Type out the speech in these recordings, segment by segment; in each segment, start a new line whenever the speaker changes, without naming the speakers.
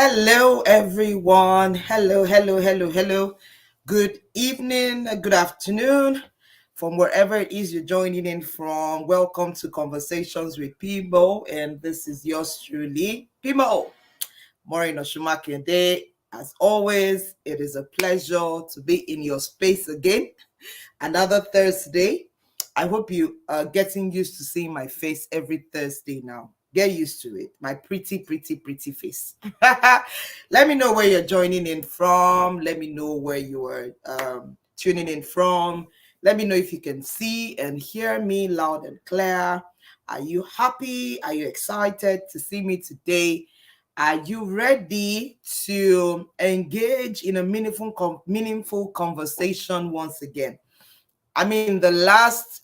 Hello, everyone. Hello, hello, hello, hello. Good evening, good afternoon, from wherever it is you're joining in from. Welcome to Conversations with Pimo, and this is yours truly, Pimo. Maureen Oshumaki Day. As always, it is a pleasure to be in your space again. Another Thursday. I hope you are getting used to seeing my face every Thursday now. Get used to it. My pretty, pretty, pretty face. Let me know where you're joining in from. Let me know where you are tuning in from. Let me know if you can see and hear me loud and clear. Are you happy? Are you excited to see me today? Are you ready to engage in a meaningful conversation once again? I mean, the last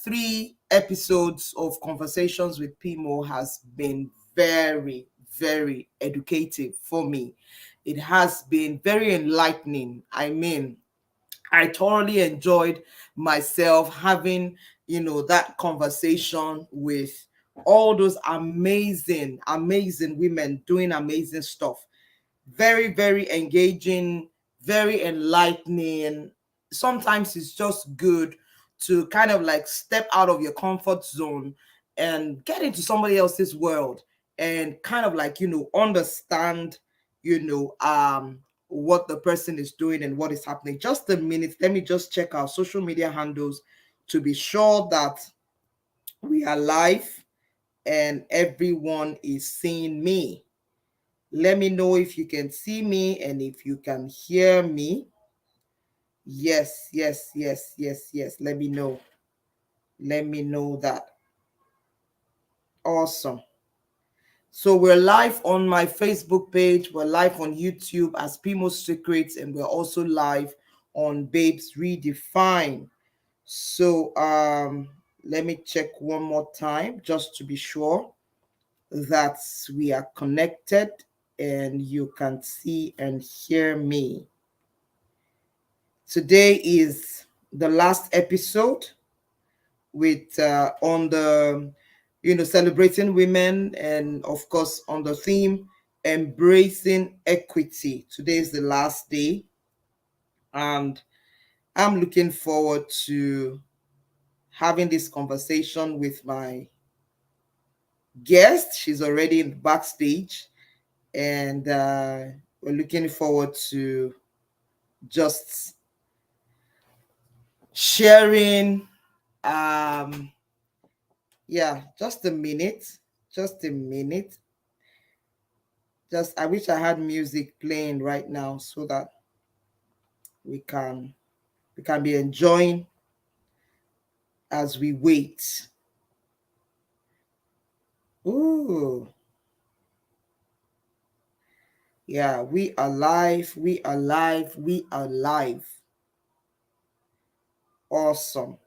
three episodes of Conversations with Pimo has been very, very educative for me. It has been very enlightening. I mean, I thoroughly enjoyed myself having, that conversation with all those amazing, amazing women doing amazing stuff. Very, very engaging, very enlightening. Sometimes it's just good to kind of like step out of your comfort zone and get into somebody else's world and kind of like, understand, what the person is doing and what is happening. Just a minute, let me just check our social media handles to be sure that we are live and everyone is seeing me. Let me know if you can see me and if you can hear me. Yes, yes, yes, yes, yes. Let me know. Let me know that. Awesome. So we're live on my Facebook page. We're live on YouTube as Pimo's Secrets, and we're also live on Babes Redefine. So let me check one more time just to be sure that we are connected and you can see and hear me. Today is the last episode with on the celebrating women, and of course on the theme embracing equity. Today is the last day, and I'm looking forward to having this conversation with my guest. She's already in the backstage, and we're looking forward to just sharing. Yeah, just a minute. Just a minute. Just I wish I had music playing right now so that we can be enjoying as we wait. Ooh. Yeah, we are live. We are live. We are live. Awesome.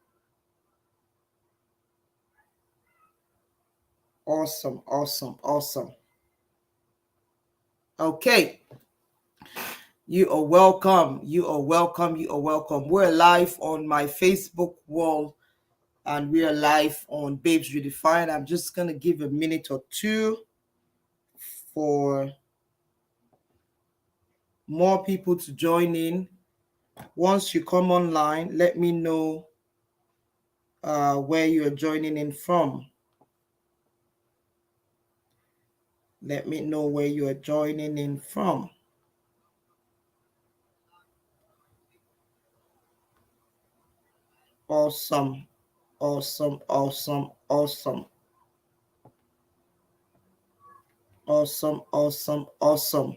Awesome. Awesome. Awesome. Okay. You are welcome. You are welcome. You are welcome. We're live on my Facebook wall and we are live on Babes Redefined. I'm just going to give a minute or two for more people to join in. Once you come online, let me know where you're joining in from. Let me know where you are joining in from. Awesome. Awesome. Awesome. Awesome. Awesome. Awesome. Awesome.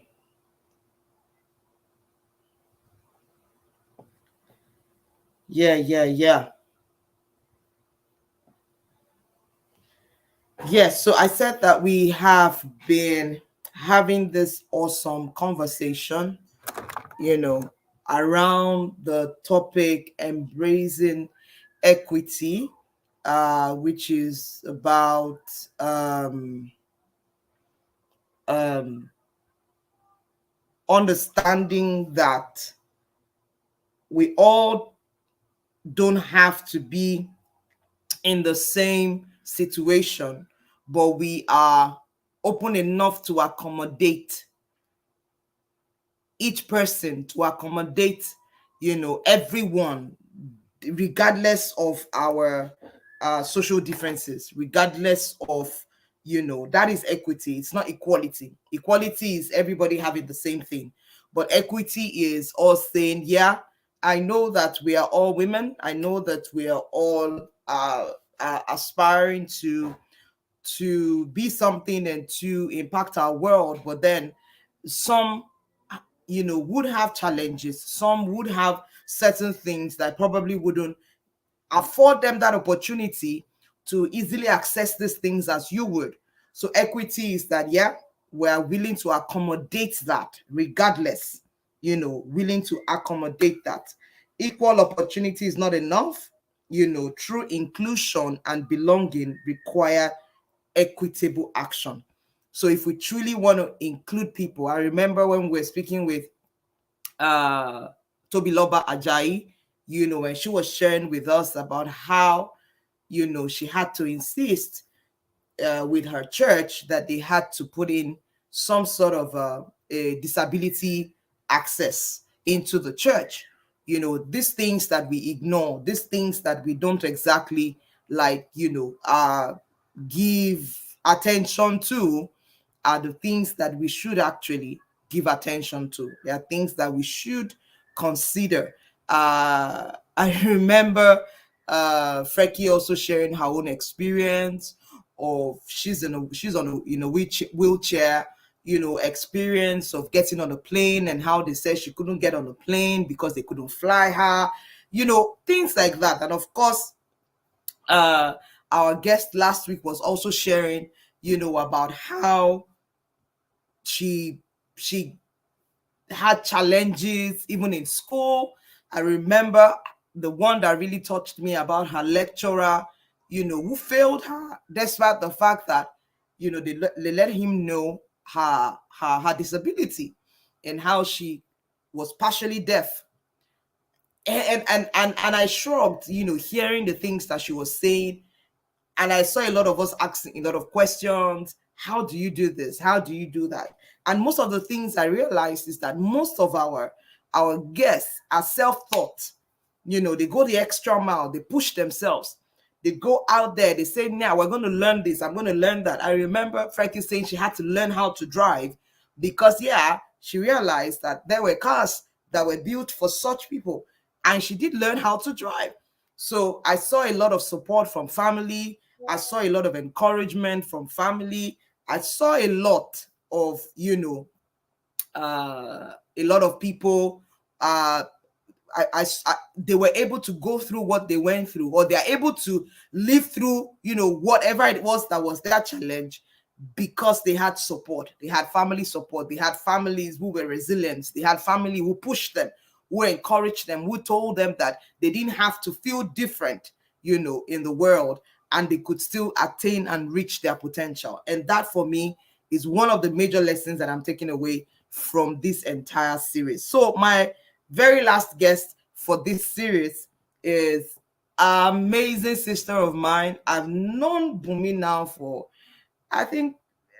Yeah, yeah, yeah. Yes, so I said that we have been having this awesome conversation, around the topic embracing equity, which is about um, understanding that we all don't have to be in the same situation, but we are open enough to accommodate each person, to accommodate, everyone, regardless of our social differences, regardless of, that is equity. It's not equality. Equality is everybody having the same thing, but equity is us saying, yeah, I know that we are all women, I know that we are all aspiring to be something and to impact our world, but then some, would have challenges, some would have certain things that probably wouldn't afford them that opportunity to easily access these things as you would. So equity is that, yeah, we are willing to accommodate that regardless, willing to accommodate that. Equal opportunity is not enough. True inclusion and belonging require equitable action. So if we truly want to include people, I remember when we were speaking with uh Tobiloba Ajayi, when she was sharing with us about how, she had to insist with her church that they had to put in some sort of a disability access into the church. These things that we ignore, these things that we don't exactly like, give attention to, are the things that we should actually give attention to. There are things that we should consider. I remember Freki also sharing her own experience of she's on a wheelchair, experience of getting on a plane, and how they said she couldn't get on a plane because they couldn't fly her, things like that. And of course, uh our guest last week was also sharing, about how she had challenges even in school. I remember the one that really touched me about her lecturer, who failed her despite the fact that, they let him know her disability and how she was partially deaf. And I shrugged, hearing the things that she was saying, and I saw a lot of us asking a lot of questions. How do you do this? How do you do that? And most of the things I realized is that most of our guests are self-taught. They go the extra mile, they push themselves, they go out there, they say, now we're going to learn this, I'm going to learn that. I remember Frankie saying she had to learn how to drive because, yeah, she realized that there were cars that were built for such people, and she did learn how to drive. So I saw a lot of support from family. I saw a lot of encouragement from family. I saw a lot of, a lot of people. They were able to go through what they went through, or they are able to live through, whatever it was that was their challenge, because they had support. They had family support. They had families who were resilient. They had family who pushed them, who encouraged them, who told them that they didn't have to feel different, in the world, and they could still attain and reach their potential. And that, for me, is one of the major lessons that I'm taking away from this entire series. So my very last guest for this series is an amazing sister of mine. I've known Bunmi now for, I think,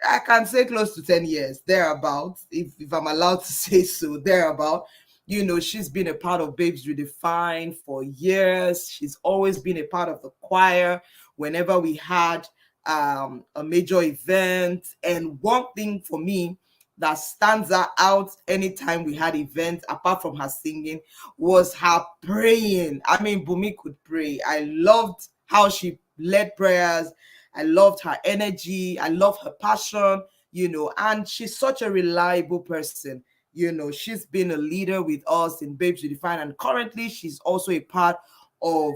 I can say close to 10 years, thereabout, if I'm allowed to say so, thereabout. She's been a part of Babes Redefined for years. She's always been a part of the choir whenever we had a major event. And one thing for me that stands her out anytime we had events, apart from her singing, was her praying. I mean, Bumi could pray. I loved how she led prayers. I loved her energy. I love her passion, and she's such a reliable person. She's been a leader with us in Babes Redefined, and currently she's also a part of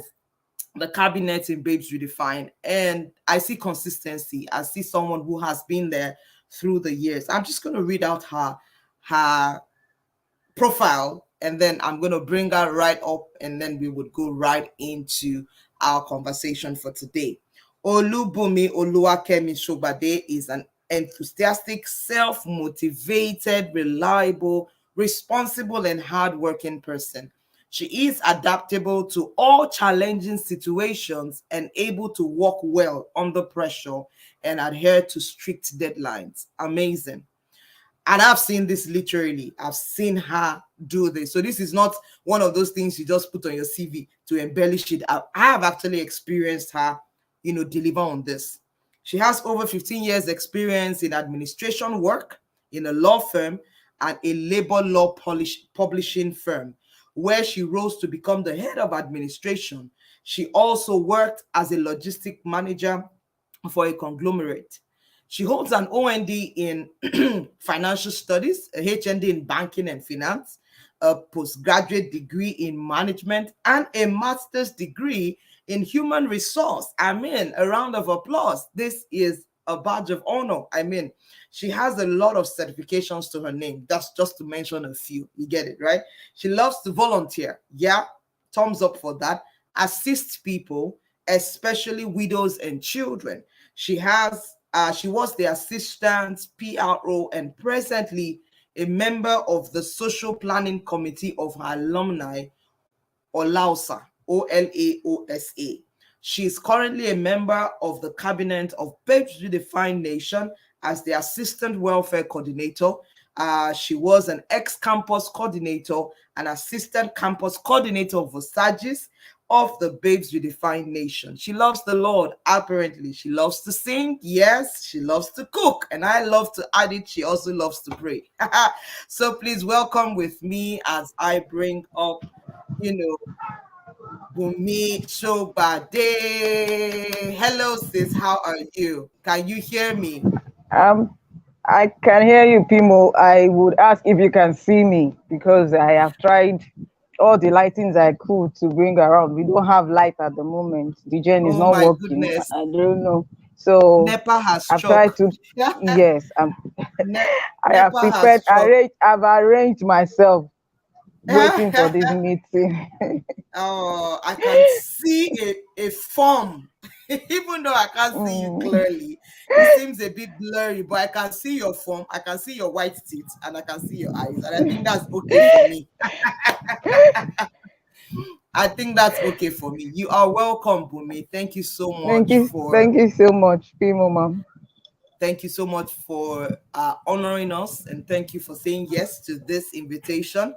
the cabinet in Babes Redefined. And I see consistency. I see someone who has been there through the years. I'm just going to read out her profile, and then I'm going to bring her right up, and then we would go right into our conversation for today. Olubunmi Oluwakemi Sogbade is an enthusiastic, self-motivated, reliable, responsible, and hardworking person. She is adaptable to all challenging situations and able to work well under pressure and adhere to strict deadlines. Amazing. And I've seen this literally. I've seen her do this. So this is not one of those things you just put on your CV to embellish it. I have actually experienced her, deliver on this. She has over 15 years experience in administration work in a law firm and a labor law publishing firm, where she rose to become the head of administration. She also worked as a logistic manager for a conglomerate. She holds an OND in financial studies, a HND in banking and finance, a postgraduate degree in management, and a master's degree in human resource. I mean, a round of applause. This is a badge of honor. I mean, she has a lot of certifications to her name. That's just to mention a few. You get it, right? She loves to volunteer. Yeah, thumbs up for that. Assist people, especially widows and children. She was the assistant PRO and presently a member of the social planning committee of her alumni, OLAOSA, OLAOSA. She is currently a member of the cabinet of Babes Redefined Nation as the assistant welfare coordinator. She was an ex-campus coordinator and assistant campus coordinator of Versages of the Babes Redefined Nation. She loves the Lord, apparently. She loves to sing. Yes, she loves to cook. And I love to add it, she also loves to pray. So please welcome with me as I bring up, Bunmi Sogbade. Hello, sis. How are you? Can you hear me?
Um, I can hear you, Pimo. I would ask if you can see me because I have tried all the lightings I could to bring around. We don't have light at the moment. The gen is
Oh
not
my
working.
goodness.
I don't know. So
NEPA has
I've tried
struck.
to. Yes, I have
NEPA has
prepared.
struck.
I've arranged myself, waiting for this meeting.
Oh, I can see a form. Even though I can't see you
Mm.
clearly, it seems a bit blurry, but I can see your form, I can see your white teeth, and I can see your eyes. And I think that's okay for me. I think that's okay for me. You are welcome, Bumi.
Thank you so much, Pimo, ma'am.
Thank you so much for honoring us, and thank you for saying yes to this invitation,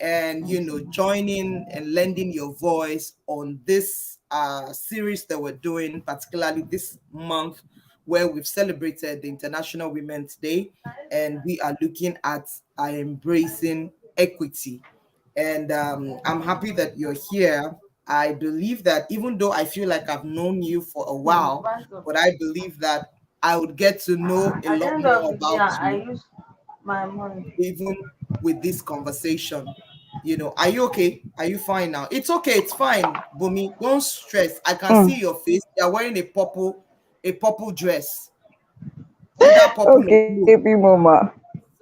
and joining and lending your voice on this series that we're doing, particularly this month, where we've celebrated the International Women's Day, and we are looking at embracing equity. And I'm happy that you're here. I believe that even though I feel like I've known you for a while, but I believe that I would get to know a
At the
lot
end of
more
the day,
about
I
you,
use my money.
even with this conversation. Are you okay? Are you fine now? It's okay, it's fine, Bumi. Don't stress. I can
Mm.
see your face. You're wearing a purple dress, either purple or
Okay,
blue.
Pimo, ma.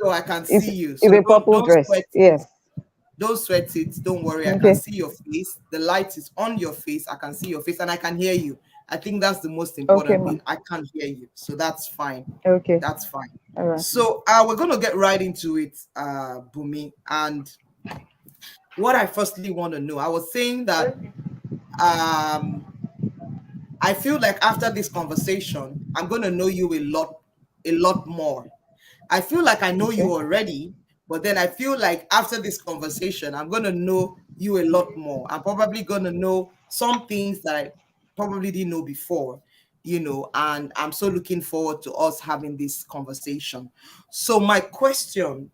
So I can
It's
see you.
it's
So
a
don't
purple
don't
dress.
sweat it.
Yes.
Don't sweat it. Don't worry. I can
Okay.
see your face. The light is on your face. I can see your face and I can hear you. I think that's the most
Okay,
important
ma.
thing. I can't hear you. So that's fine.
Okay.
That's fine.
All right.
So we're gonna get right into it, Bumi. And what I firstly want to know, I was saying that um I feel like after this conversation, I'm gonna know you a lot more. I feel like I know you
Okay.
already, but then I feel like after this conversation, I'm gonna know you a lot more. I'm probably gonna know some things that I probably didn't know before, and I'm so looking forward to us having this conversation. So my question,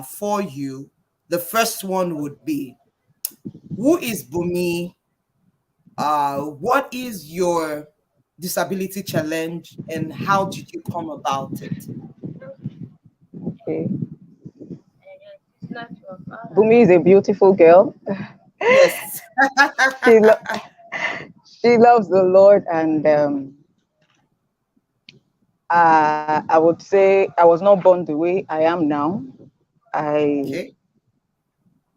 for you, the first one would be, who is Bumi? What is your disability challenge and how did you come about it?
Okay.
It's not your fault.
Bumi is a beautiful girl.
Yes.
She lo- she loves the Lord, and I would say I was not born the way I am now. I
Okay.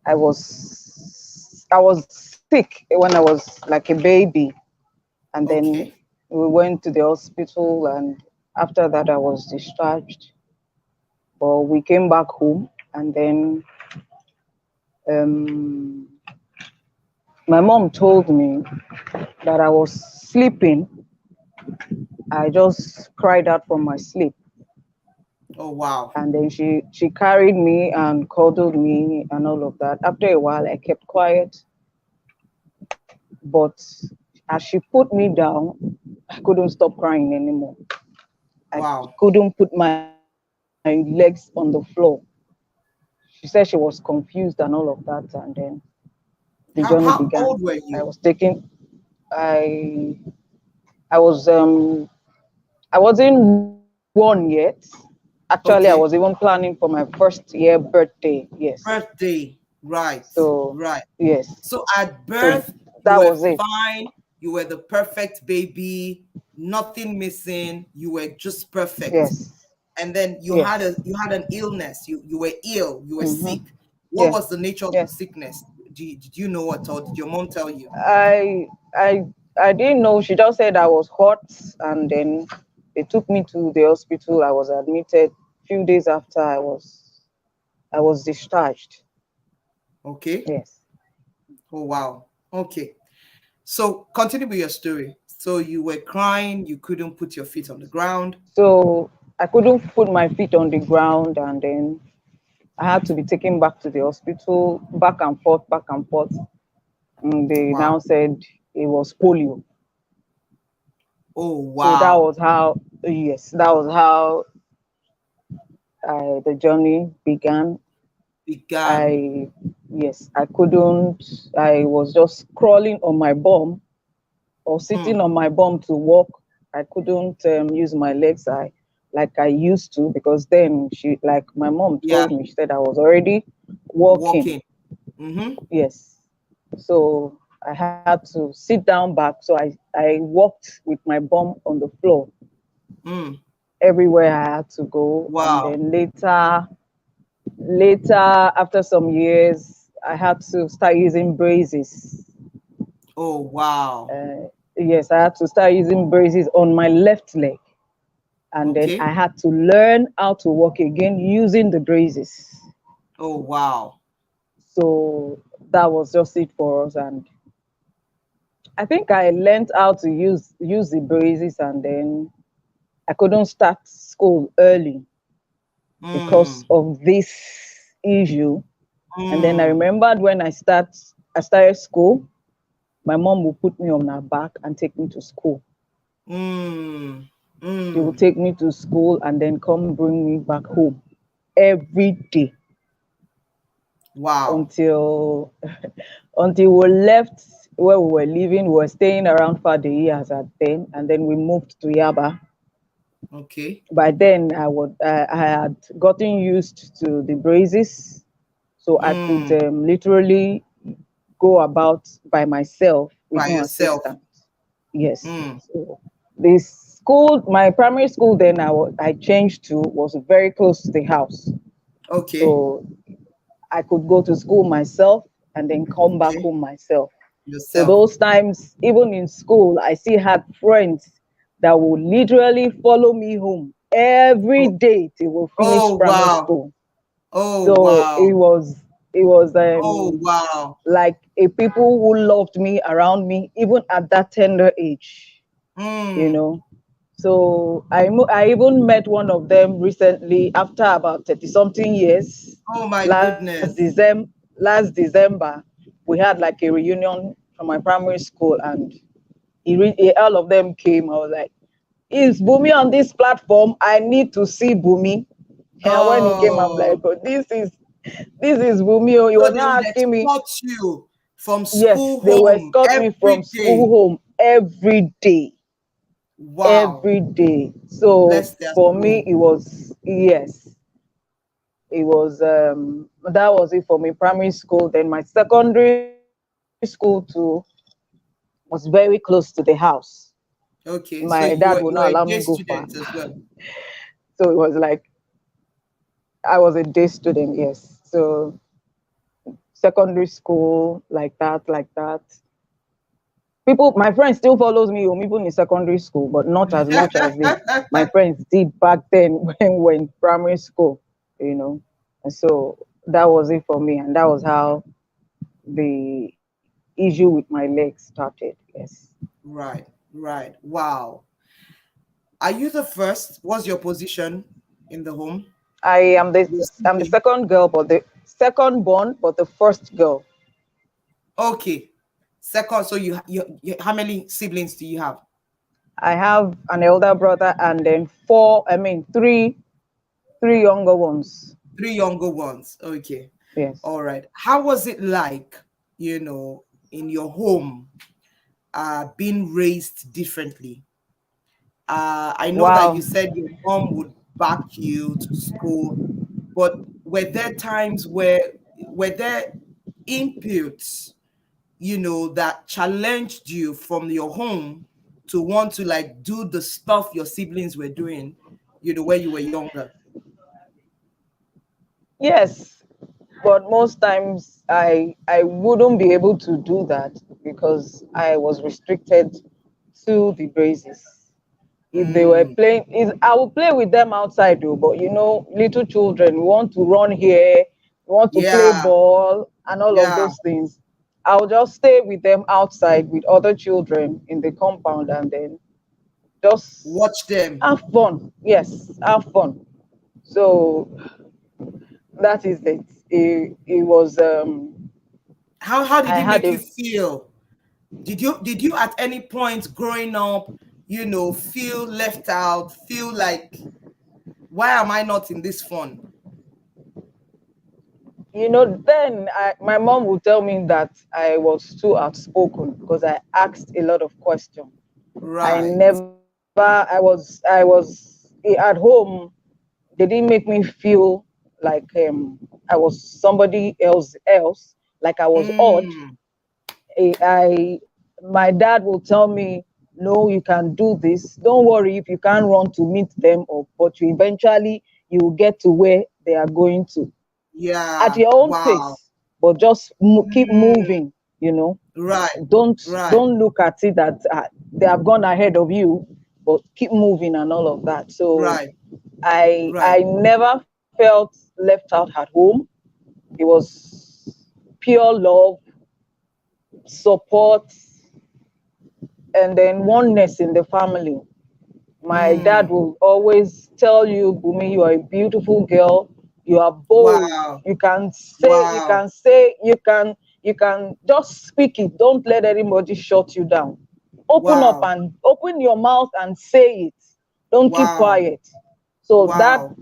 I was sick when I was like a baby, and then
Okay.
we went to the hospital, and after that I was discharged. But we came back home, and then um, my mom told me that I was sleeping. I just cried out from my sleep.
Oh wow.
And then she carried me and cuddled me and all of that. After a while, I kept quiet, but as she put me down, I couldn't stop crying anymore. I
Wow.
couldn't put my legs on the floor. She said she was confused and all of that, and then the journey
How
began.
old were
I was
you?
taking, I, I was, I wasn't one yet. Actually, I was even
Okay.
planning for my first year birthday. Yes.
Birthday. Right.
So,
Right.
yes.
So at
So
birth, you
that
were
was it.
fine. You were the perfect baby, nothing missing. You were just perfect.
Yes.
And then
Yes.
you had an illness. You were ill. You were
Mm-hmm.
sick. What
Yes.
was the nature of the
Yes.
sickness? Did you know at all? Did your mom tell you?
I I I didn't know. She just said I was hot, and then they took me to the hospital. I was admitted. Few days after, I was discharged.
Okay.
Yes.
Oh wow. Okay. So continue with your story. So you were crying. You couldn't put your feet on the ground.
So I couldn't put my feet on the ground, and then I had to be taken back to the hospital, back and forth, back and forth. And they
Wow.
now said it was polio.
Oh
So that
wow.
was how, yes, that was how the journey began.
Began.
I, yes, I couldn't, I was just crawling on my bum or sitting
Hmm.
on my bum to walk. I couldn't use my legs like I used to, because then like my mom
Yeah.
told me, she said I was already walking.
Walking. Mm-hmm.
Yes. So I had to sit down back. So I walked with my bum on the floor
Mm.
everywhere I had to go. And
Wow.
then later, after some years, I had to start using braces.
Oh wow.
Yes, I had to start using braces on my left leg. And then
Okay.
I had to learn how to walk again using the braces.
Oh wow.
So that was just it for us. And I think I learned how to use the braces, and then I couldn't start school early because
Mm.
of this issue. And then I
Mm.
remembered when I started school, my mom would put me on her back and take me to school.
Mm.
She would
Mm.
take me to school and then come bring me back home every day
Wow.
until until we left where we were living. We were staying around Fadi as at then, and then we moved to Yaba.
Okay.
By then, I had gotten used to the braces, so I could
Mm.
literally go about by myself with
By
no
yourself.
assistance. Yes.
Mm.
So the school, my primary school, then I changed to, was very close to the house,
Okay.
so I could go to school myself and then come back
Okay.
home myself. So
Yourself.
those times, even in school, I still had friends that would literally follow me home every
Oh,
day till we finish
oh
primary
wow.
school.
Oh
So
wow.
it was
Oh wow.
like a people who loved me around me even at that tender age, you
Mm.
know. So I even met one of them recently after about 30 something years.
Oh my
Last
goodness.
December, we had like a reunion from my primary school, and all of them came. I was like, is Bumi on this platform? I need to see Bumi. And when he came, I'm
Oh,
like, oh, this is Bumi. Oh, he
so
was
they would
not asking me.
escort you from
Yes,
school
they will
home
escort me from
every
school
day.
home every day,
Wow.
every day. So
Bless their
for me,
soul.
it was, yes, that was it for me. Primary school, then my secondary school too was very close to the house. My
Okay,
dad
so
would not allow
you
me
were a
go
day
far.
student as well.
So it was like I was a day student, yes. So secondary school, like that. People, my friends still follows me home even in secondary school, but not as much as my friends did back then when we were in primary school, you know. And so that was it for me, and that was how the issue with my legs started. Yes.
Right, right. Wow. Are you the first? What's your position in the home?
I am the
Your
I'm the
sibling.
second girl, but the second born, but the first girl.
Okay. Second, so you how many siblings do you have?
I have an elder brother and then three younger ones.
Three younger ones. Okay.
Yes.
All right. How was it like, in your home, being raised differently? I know that you
Wow.
said your mom would back you to school, but were there inputs, that challenged you from your home to want to like do the stuff your siblings were doing, when you were younger?
Yes, but most times I wouldn't be able to do that because I was restricted to the braces. If they were
Mm,
playing, I will play with them outside though. But little children we want to run here, we want to play
yeah,
ball and all of
yeah.
those things. I'll just stay with them outside with other children in the compound and then just
Watch them.
have fun. Yes, have fun. So that is it. It was
How did
I
it
had
make you
a
feel? Did you at any point growing up, feel left out, feel like, why am I not in this fun?
then my mom would tell me that I was too outspoken because I asked a lot of questions. I
Right.
never I was at home. They didn't make me feel like I was somebody else, like I was odd.
Mm,
My dad will tell me, no, you can do this. Don't worry if you can't run to meet them, or but you will get to where they are going to at
yeah.
your own
Wow.
pace, but just keep
Mm,
moving. You know,
right.
don't
Right.
don't look at it that they have gone ahead of you, but keep moving and all of that. So
Right. Right.
I never felt left out at home. It was pure love, support, and then oneness in the family. My dad
Mm,
will always tell you, Bumi, you are a beautiful girl. You are bold.
wow.
You
Wow.
can say, you can just speak it. Don't let anybody shut you down.
Wow.
Open your mouth and say it. Don't keep
Wow.
quiet. So that
Wow.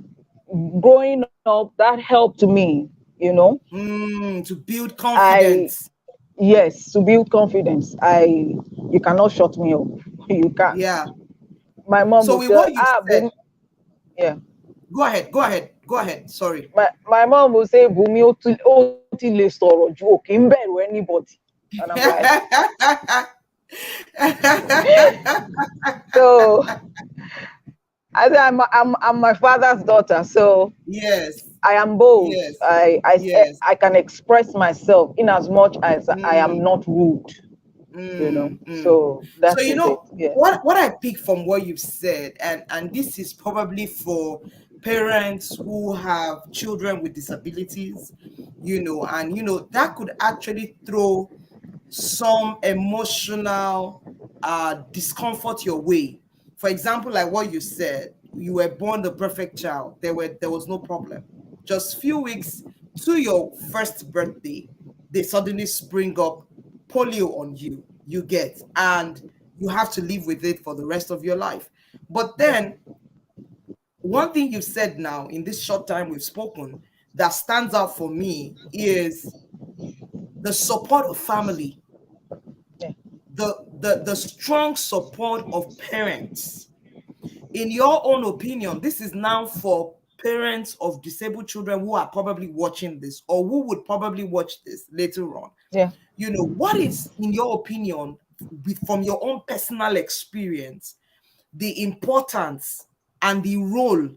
growing up, that helped me.
To build
I
confidence.
Yes, to build confidence. You cannot shut me up. You can't.
Yeah.
My mom
So
will
with
tell,
what you said,
boom, yeah.
go ahead. Go ahead. Go ahead. Sorry.
My mom will say, Bumi, ó ti lè sọ̀rọ̀ ju òkè ń bẹ̀rù anybody. And I'm like, so I say I'm my father's daughter, so
Yes.
I am bold.
Yes. Yes.
I can express myself in as much as I am
Mm,
not rude.
mm, mm.
So
So
that is it. Yeah.
what I pick from what you've said, and this is probably for parents who have children with disabilities, and that could actually throw some emotional discomfort your way. For example, like what you said, you were born the perfect child. There was no problem. Just few weeks to your first birthday, they suddenly spring up polio on you. You get, and you have to live with it for the rest of your life. But
Yeah.
then one thing you've said now in this short time we've spoken that stands out for me is the support of family,
Yeah.
the strong support of parents. In your own opinion, this is now for parents of disabled children who are probably watching this or who would probably watch this later on.
Yeah.
What is, in your opinion, from your own personal experience, the importance and the role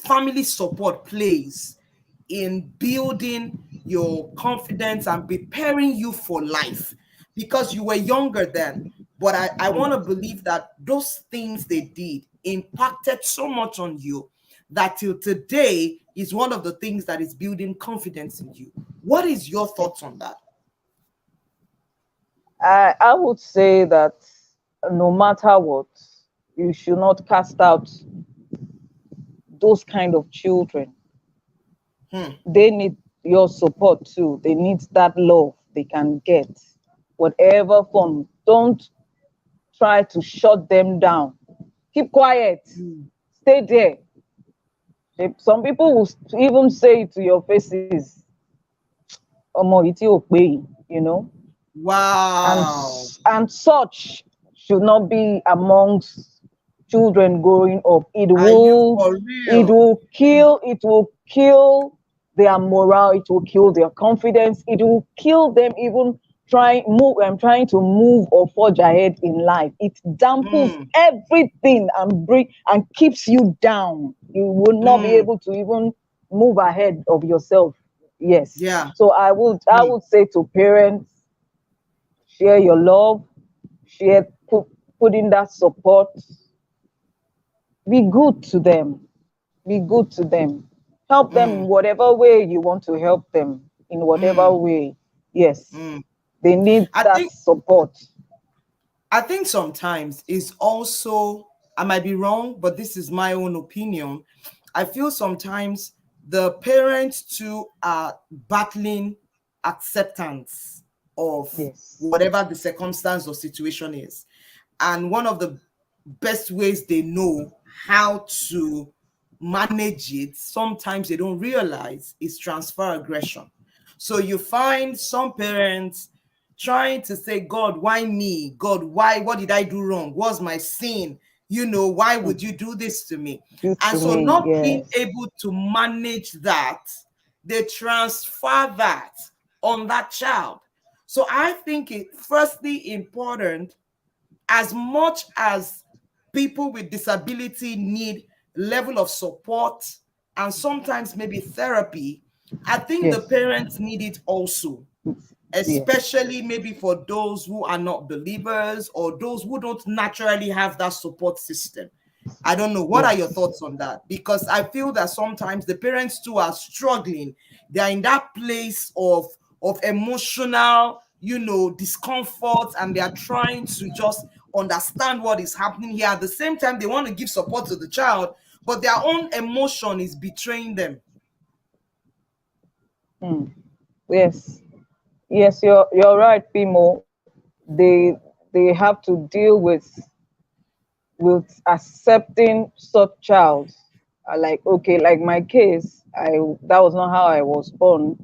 family support plays in building your confidence and preparing you for life, because you were younger then, but I want to believe that those things they did impacted so much on you that till today is one of the things that is building confidence in you. What is your
Yeah.
thoughts on that?
I would say that no matter what, you should not cast out those kind of children.
Hmm.
They need your support too. They need that love they can get, whatever form. Don't try to shut them down. Keep quiet.
Hmm.
Stay there. Some people will even say to your faces, "Omo, iti o pe," you know, and
Wow.
and such should not be amongst children growing up.
Are you for real?
It will kill their morale, it will kill their confidence, it will kill them even trying to move or forge ahead in life. It dampens
Hmm.
everything and keeps you down. You will not be
Hmm.
able to even move ahead of yourself. Yes.
Yeah.
So I
Hmm.
would say to parents, share your love, share put in that support. Be good to them. Be good to them. Help them in
Hmm.
whatever way you want to help them, in whatever
Hmm.
way. Yes,
Hmm.
they need
I
that
think
support.
I think sometimes it's also, I might be wrong, but this is my own opinion. I feel sometimes the parents too are battling acceptance of
Yes,
whatever the circumstance or situation is. And one of the best ways they know how to manage it, sometimes they don't realize, is transfer aggression. So you find some parents trying to say, God, why me? God, why? What did I do wrong? What's my sin? Why would you do this to me?
due
And
to
so,
me.
not being
Yes,
able to manage that, they transfer that on that child. So, I think it firstly important, as much as people with disability need level of support and sometimes maybe therapy, I think the
yes,
parents need it also,
yes,
especially maybe for those who are not believers or those who don't naturally have that support system. I don't know. What are your
yes,
thoughts on that? Because I feel that sometimes the parents too are struggling. They are in that place of emotional, discomfort, and they are trying to just understand what is happening here. At the same time, they want to give support to the child, but their own emotion is betraying them.
mm, yes, yes. You're right, Pimo. They have to deal with accepting such child. Like, okay, like my case, I that was not how I was born.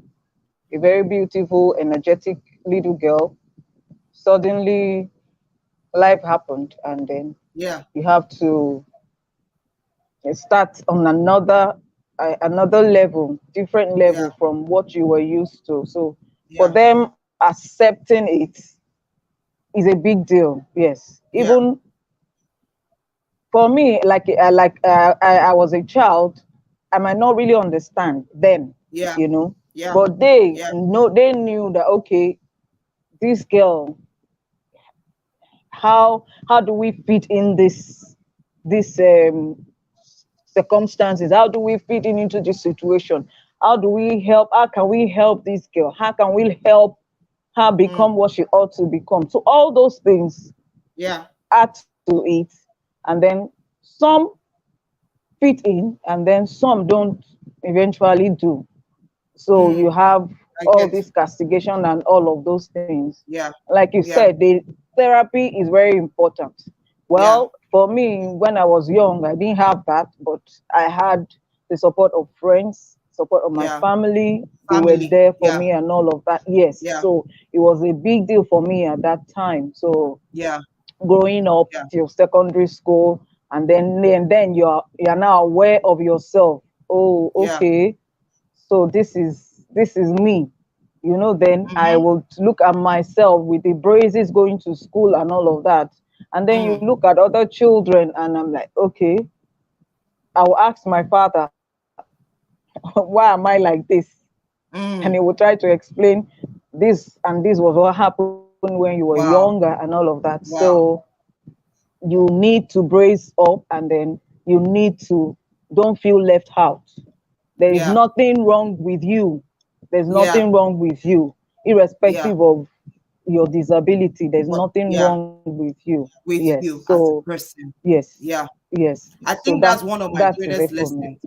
A very beautiful, energetic little girl. Suddenly, life happened, and then
Yeah,
you have to start on another level, different
yeah,
level from what you were used to. So, for
yeah,
them accepting it is a big deal. Yes,
yeah,
even for me, I was a child, I might not really understand then,
yeah,
you know,
yeah,
but they
yeah.
know they knew that okay, this girl, how do we fit in this circumstances? How do we fit in into this situation? How do we help? How can we help this girl? How can we help her
Mm,
become what she ought to become? So all those things
yeah.
add to it, and then some fit in and then some don't eventually do. So you
Mm,
have
I
all
get
this
you.
castigation and all of those things.
Yeah,
Like you
yeah,
said, the therapy is very important.
yeah,
Well, for me, when I was young, I didn't have that, but I had the support of friends, support of my
yeah.
family. They were
Family.
there for
Yeah,
me and all of that. Yes.
yeah,
So it was a big deal for me at that time. So
yeah,
growing up
yeah,
till secondary school, and then you're now aware of yourself. Oh,
yeah.
okay, so this is me, then I
Mm-hmm.
will look at myself with the braces going to school and all of that, and then you
Mm,
look at other children and I'm like, okay, I will ask my father, why am I like this? And he will
mm.
try to explain this, and this was what happened when you were younger and
Wow,
all of that. So
wow.
you need to brace up, and then you need to don't feel left out. There is
Yeah,
nothing wrong with you. There's
yeah,
nothing wrong with you,
yeah,
irrespective of your disability. There's
But
nothing
yeah,
wrong with you.
with
Yes.
you as a
So
person.
yes,
Yeah.
yes.
I
So
think that's one of my
that's a way
greatest
for me.
lessons.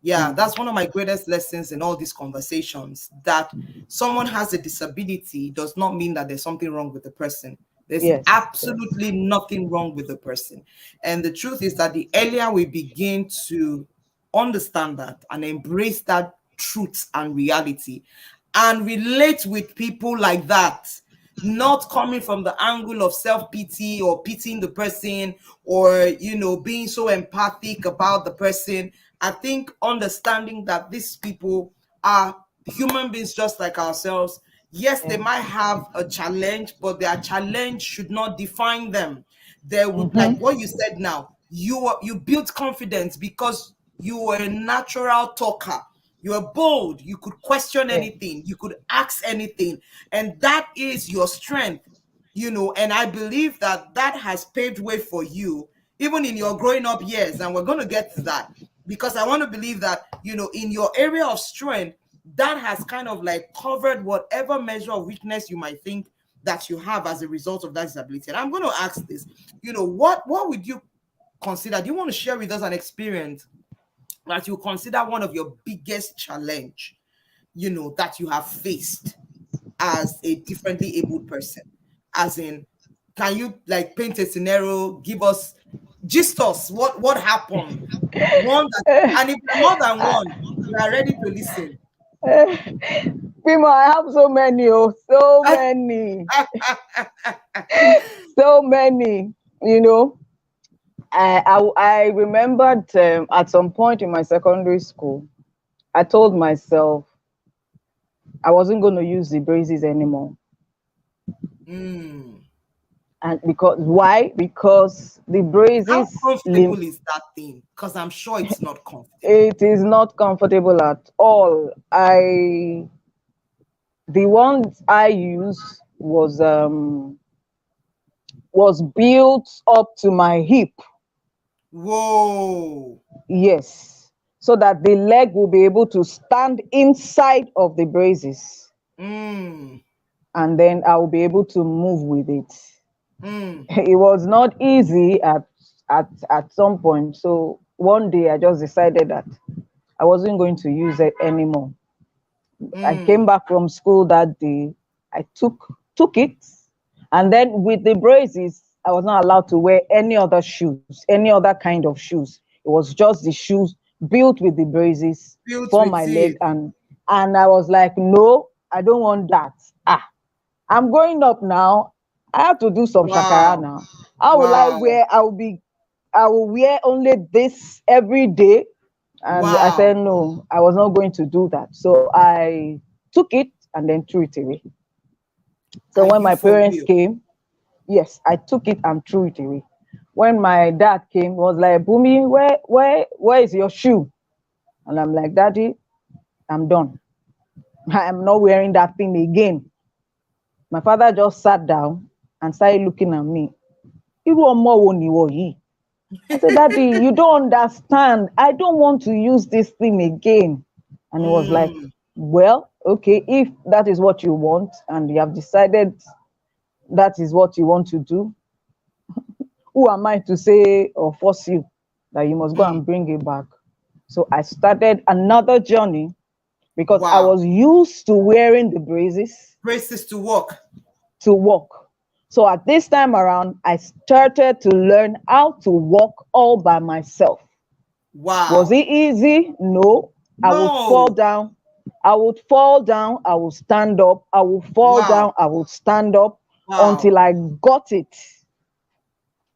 Yeah,
Mm.
that's one of my greatest lessons in all these conversations, that someone has a disability does not mean that there's something wrong with the person. There's
Yes, yes.
absolutely nothing wrong with the person. And the truth is that the earlier we begin to understand that and embrace that truth and reality and relate with people like that, not coming from the angle of self-pity or pitying the person, or being so empathic about the person. I think understanding that these people are human beings just like ourselves. Yes, they
Yeah.
might have a challenge, but their challenge should not define them. They would, like
Mm-hmm.
what you said now, you built confidence because you were a natural talker. You were bold. You could question
Yeah.
anything. You could ask anything. And that is your strength. And I believe that that has paved way for you, even in your growing up years. And we're going to get to that, because I want to believe that, in your area of strength, that has kind of like covered whatever measure of weakness you might think that you have as a result of that disability. And I'm going to ask this, what would you consider? Do you want to share with us an experience that you consider one of your biggest challenge, that you have faced as a differently abled person? As in, can you like paint a scenario, give us, gist us what happened? One that, and if there are more than one, we are ready to listen.
Primo, I have so many, oh, so many, so many. You know, I remembered at some point in my secondary school, I told myself I wasn't going to use the braces anymore.
Mm.
And because why? Because the
How
braces
comfortable is that thing? Because I'm sure it's not comfortable.
it is not comfortable at all. The ones I used was built up to my hip.
Whoa.
Yes. So that the leg will be able to stand inside of the braces,
Mm.
and then I will be able to move with it.
Mm.
It was not easy at some point. So one day I just decided that I wasn't going to use it anymore. I came
Mm.
back from school that day. I took it, and then with the braces, I was not allowed to wear any other shoes, any other kind of shoes. It was just the shoes built with the braces
Built
for my
with
leg,
it.
and I was like, no, I don't want that. I'm growing up now. I have to do some shakara
Wow.
now. How will I
Wow.
wear? I will wear only this every day. And I
Wow.
said, no, I was not going to do that. So I took it and then threw it away. So
Are
when
you
my
for
parents
real?
came, yes, I took it and threw it away. When my dad came, he was like, Bumi, where is your shoe? And I'm like, Daddy, I'm done. I'm not wearing that thing again. My father just sat down and started looking at me. Irú ọmọ wo ni ìwọ yìí? I said, Daddy, you don't understand. I don't want to use this thing again. And he was like,
Mm.
well, okay, if that is what you want and you have decided that is what you want to do, who am I to say or force you that you must go
Mm.
and bring it back? So I started another journey because I
Wow.
was used to wearing the braces
Braces to work.
to walk. So at this time around, I started to learn how to walk all by myself. Was
Wow.
it easy? No. I would fall
No.
down. I would fall down. I would stand up. I would fall
Wow.
down. I would stand up
Wow.
until I got it.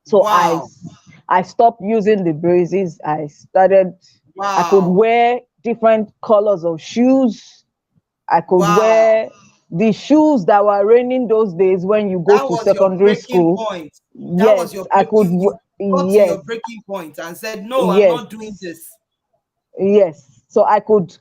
So
Wow.
I stopped using the braces. I could
Wow.
wear different colors of shoes. I could
Wow.
wear the shoes that were raining those days when you go
That
to
was your
secondary
breaking
school.
point. That was
Yes,
your break. You got to your
yes,
breaking point and said, "No, I'm
yes,
not doing this."
yes. So I could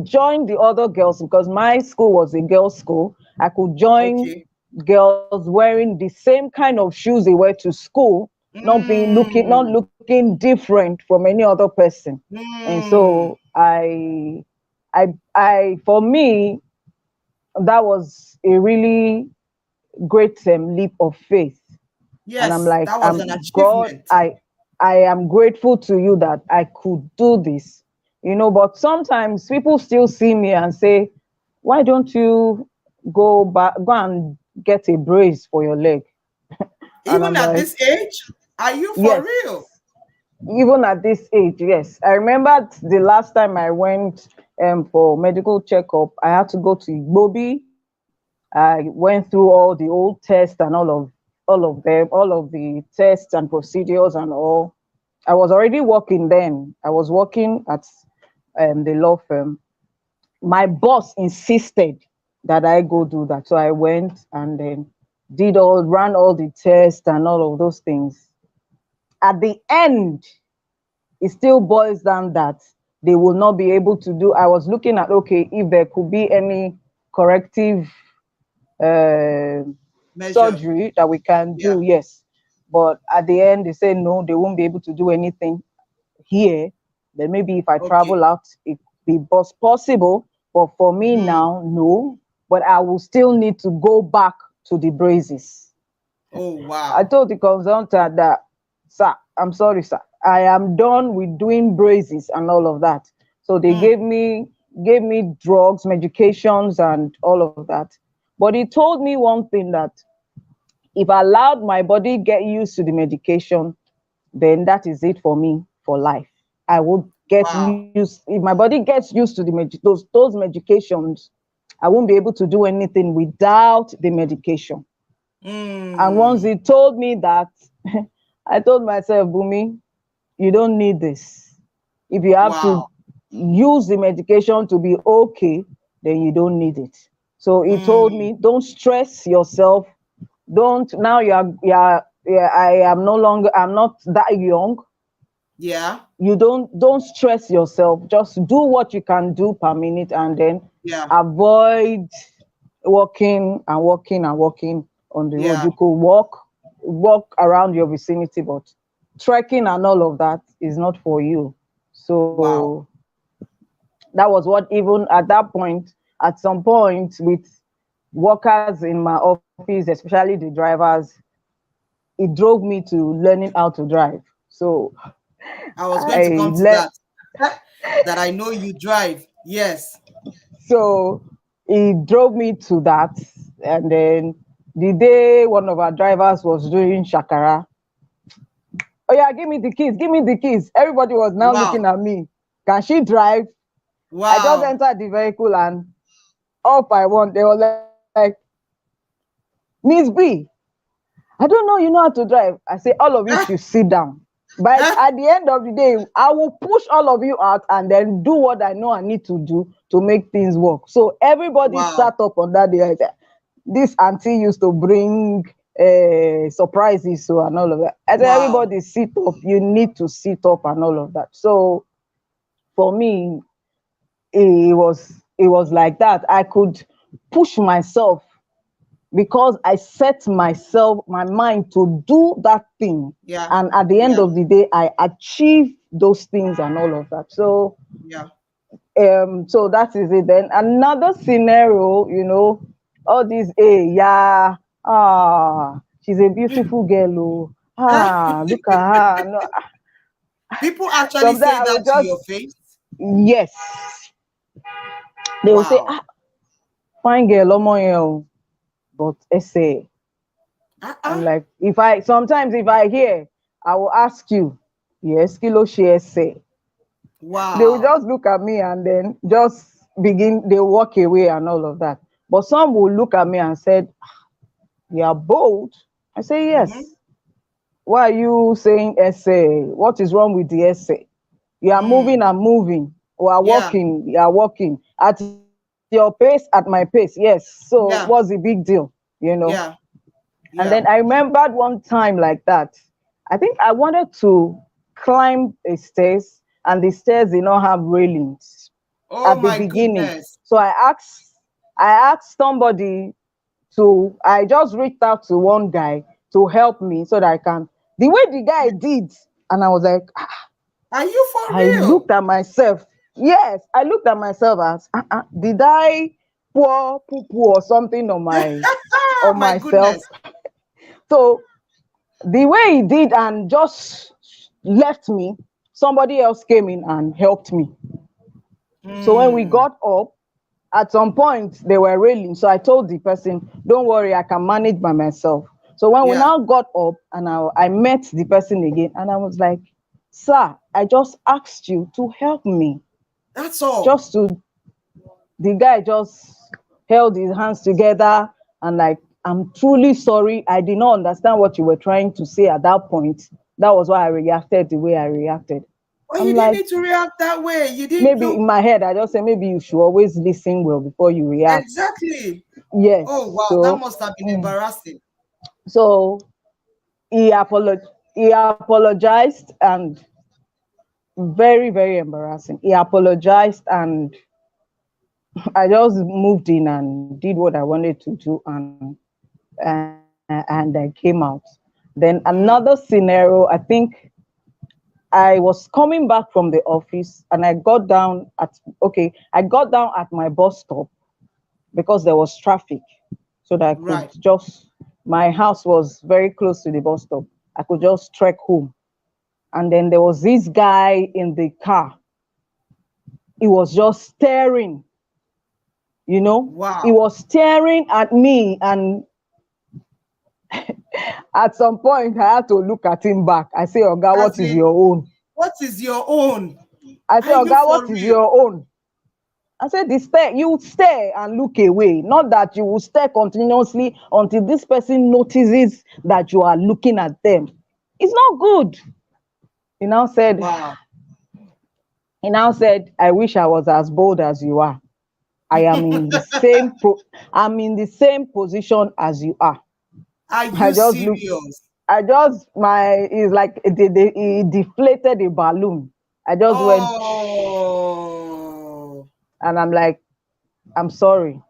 join the other girls because my school was a girls' school. I could join
Okay.
girls wearing the same kind of shoes they wear to school, not
Mm.
looking different from any other person. And
Mm.
so I for me that was a really great leap of faith. And I'm
Yes,
like,
that was an
God,
achievement.
I am grateful to you that I could do this. But sometimes people still see me and say, why don't you go and get a brace for your leg? And
Even
I'm
at
like,
this age, are you for
yes,
real?
even at this age, yes. I remember the last time I went for medical checkup, I had to go to Igbobi. I went through all the old tests and all of them, all of the tests and procedures and all. I was already working then. I was working at the law firm. My boss insisted that I go do that. So I went and then ran all the tests and all of those things. At the end, it still boils down that they will not be able to do. I was looking at, okay, if there could be any corrective uh,
Measure.
surgery that we can
Yeah.
do, yes. But at the end, they say no, they won't be able to do anything here. Then maybe if I
Okay.
travel out, it be possible. But for me
Mhm.
now, no. But I will still need to go back to the braces.
Oh,
I
wow.
told the consultant that, sir, I'm sorry, sir. I am done with doing braces and all of that. So they
Mm.
gave me drugs, medications, and all of that. But he told me one thing, that if I allowed my body get used to the medication, then that is it for me for life. I would get
Wow.
used. If my body gets used to those medications, I won't be able to do anything without the medication. And once
Mm.
he told me that, I told myself, Bumi, you don't need this. If you have to
Wow.
use the medication to be okay, then you don't need it. So he told
Mm.
me, don't stress yourself. Don't now I am no longer, I'm not that young.
Yeah.
You don't stress yourself. Just do what you can do per minute, and then
Yeah.
avoid walking and walking and walking on the road.
Yeah.
You could walk around your vicinity, but trekking and all of that is not for you. So
Wow.
that was what, even at that point, at some point, with workers in my office, especially the drivers, it drove me to learning how to drive. So
I was going to
I
come to
let
that. That I know you drive. Yes.
so he drove me to that. And then the day one of our drivers was doing shakara, oh yeah, give me the keys, give me the keys. Everybody was now
Wow.
looking at me. Can she drive? I just
Wow.
entered the vehicle and up I went. They were like, Miss B, I don't know you know how to drive. I say, all of you should sit down. But at the end of the day, I will push all of you out and then do what I know I need to do to make things work. So everybody
Wow.
sat up on that day. I said, this auntie used to bring surprises, so and all of that. I said,
Wow.
everybody sit up. You need to sit up and all of that. So for me, it was like that. I could push myself because I set myself my mind to do that thing.
Yeah.
And at the end
Yeah.
of the day, I achieve those things and all of that. So
Yeah.
so that is it. Then another scenario, all these, hey, yeah, she's a beautiful girl. Oh, look at her. No,
People actually
sometimes
say
I
that
will
to
just,
your face.
yes, they will say,
Wow.
fine girl, omo yen o. But essay. I'm
Uh-uh.
like, if I hear, I will ask you, yes, kilo she say. They will
Wow.
just look at me and then just begin, they walk away and all of that. But some will look at me and said, you are bold. I say,
Mm-hmm.
yes. Why are you saying essay? What is wrong with the essay? You are moving
Mm.
and moving. We are
Yeah.
walking. You are walking at your pace, at my pace. Yes. So what's the
Yeah.
big deal?
Yeah.
And then I
Yeah.
remembered one time like that. I think I wanted to climb a stairs, and the stairs did not have railings
Oh
at the
my
beginning.
goodness.
So I asked somebody to, I just reached out to one guy to help me so that I can, the way the guy did, and I was like,
Are you for
I
real?
looked at myself. Yes, I looked at myself as, did I pour poo poo or something on my?
Ah,
on
my
myself.
goodness.
So the way he did and just left me, somebody else came in and helped me. So when we
Mm,
got up, at some point they were railing. So I told the person, don't worry, I can manage by myself. So when we
yeah,
now got up and I met the person again and I was like, sir, I just asked you to help me.
that's all.
Just to, the guy just held his hands together and like, I'm truly sorry. I did not understand what you were trying to say at that point. That was why I reacted the way I reacted.
But you
I'm
didn't
like,
need to react that way. You didn't
maybe
know
in my head, I just say maybe you should always listen well before you react.
exactly. Oh
Yes.
wow, that
So,
must have been
mm,
embarrassing.
so he apologized and very, very embarrassing. He apologized and I just moved in and did what I wanted to do and I came out. Then another
Mm,
scenario, I think I was coming back from the office and I got down at my bus stop because there was traffic. So that I could
right.
just, my house was very close to the bus stop. I could just trek home. And then there was this guy in the car. He was just staring, you know, he
Wow.
was staring at me. And at some point, I had to look at him back. I say, Oga,
As
what is
in,
your own?
what is your own?
I say,
Are you
Oga,
for
what is
real?
your own? I said, the stare, you stare and look away. Not that you will stare continuously until this person notices that you are looking at them. It's not good. He now said,
Wow.
I wish I was as bold as you are. I am in the I'm in the same position as you are.
Are
I
you
just look,
serious?
it's like he deflated a balloon. I just went,
Oh,
and I'm like, I'm sorry,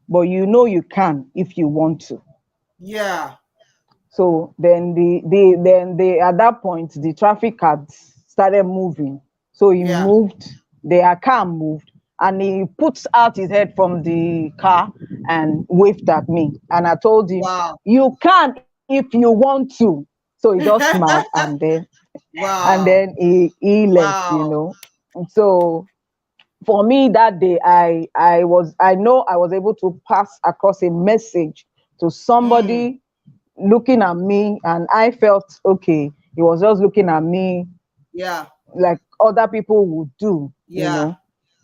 but you know you can if you want to.
yeah,
So then at that point the traffic had started moving. So he
yeah.
moved, their car moved, and he puts out his head from the car and waved at me. And I told him,
Wow.
you can if you want to. So he just smiled and
Wow.
then he left, you
Wow.
know. So for me that day, I know I was able to pass across a message to
Mm,
somebody looking at me, and I felt okay. He was just looking at me
yeah,
like other people would do, you
yeah,
know,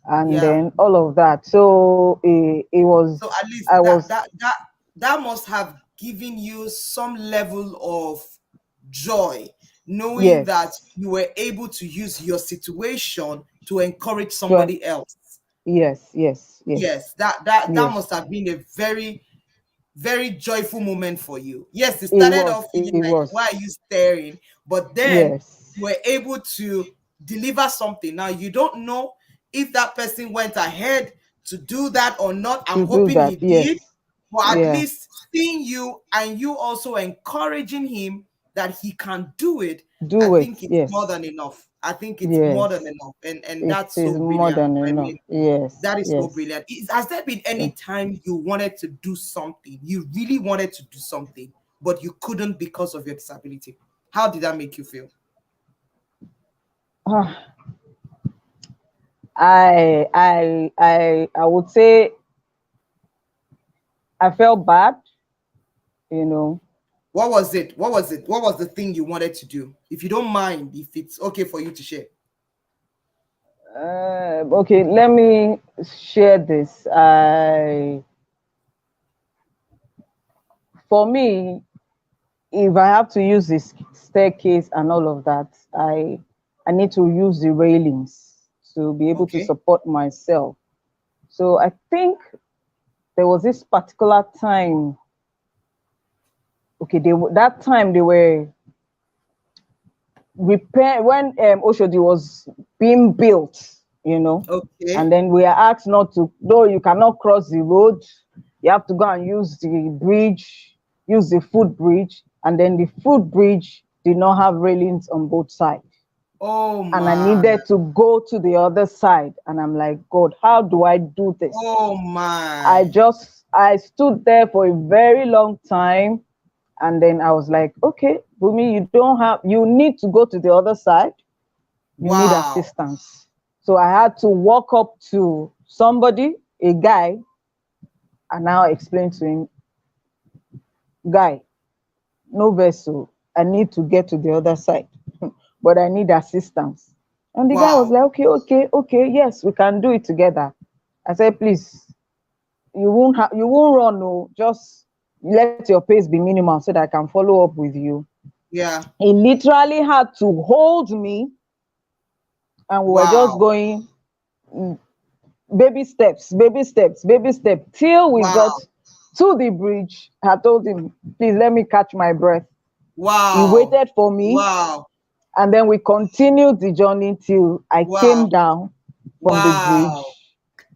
and
yeah.
then all of that. So it
So
was,
at least
I
that
was,
that must have given you some level of joy, knowing that
yes,
you were able to use your situation to encourage
to,
somebody else.
yes, yes,
Yes,
yes,
that
yes.
must have been a very very joyful moment for you. Yes, it
It
started
was,
off
it
feeling like,
was,
why are you staring? But then
yes,
you were able to deliver something. Now, you don't know if that person went ahead to do that or not. I'm
to do
hoping
that,
he did.
yes,
But at
yeah,
least seeing you and you also encouraging him that he can do it, I
do it,
think it's more
yes,
than enough. I think it's more than
yes.
enough. And
It
that's
is
so
more
brilliant.
than
I
enough.
mean,
Yes,
that is so
yes.
brilliant. Has there been any
So,
time you wanted to do something, you really wanted to do something, but you couldn't because of your disability? How did that make you feel?
ah, I would say I felt bad, you know.
What was it? What was it? What was the thing you wanted to do? If you don't mind, if it's okay for you to share.
Okay, let me share this. For me, if I have to use this staircase and all of that, I need to use the railings to be able to
Okay.
support myself. So I think there was this particular time. Okay, that time they were repair when Oshodi was being built, you know, and
Okay.
then we are asked not to, though you cannot cross the road, you have to go and use the bridge, use the footbridge, and then the footbridge did not have railings on both sides.
Oh
And I
man.
needed to go to the other side. And I'm like, God, how do I do this?
Oh my.
I stood there for a very long time. And then I was like, okay, Bumi, you need to go to the other side. You need
Wow.
assistance. So I had to walk up to somebody, a guy, and now explain to him, guy, no vessel. I need to get to the other side, but I need assistance. And the guy was
Wow.
like, okay, okay, okay, yes, we can do it together. I said, please, you won't run, no, just let your pace be minimal so that I can follow up with you.
Yeah.
He literally had to hold me, and we were just
Wow.
going baby steps, baby steps, baby steps, till we got
Wow.
to the bridge. I told him, please let me catch my breath. He
Wow.
waited for me,
Wow.
and then we continued the journey till I came
Wow.
down from the
Wow.
bridge.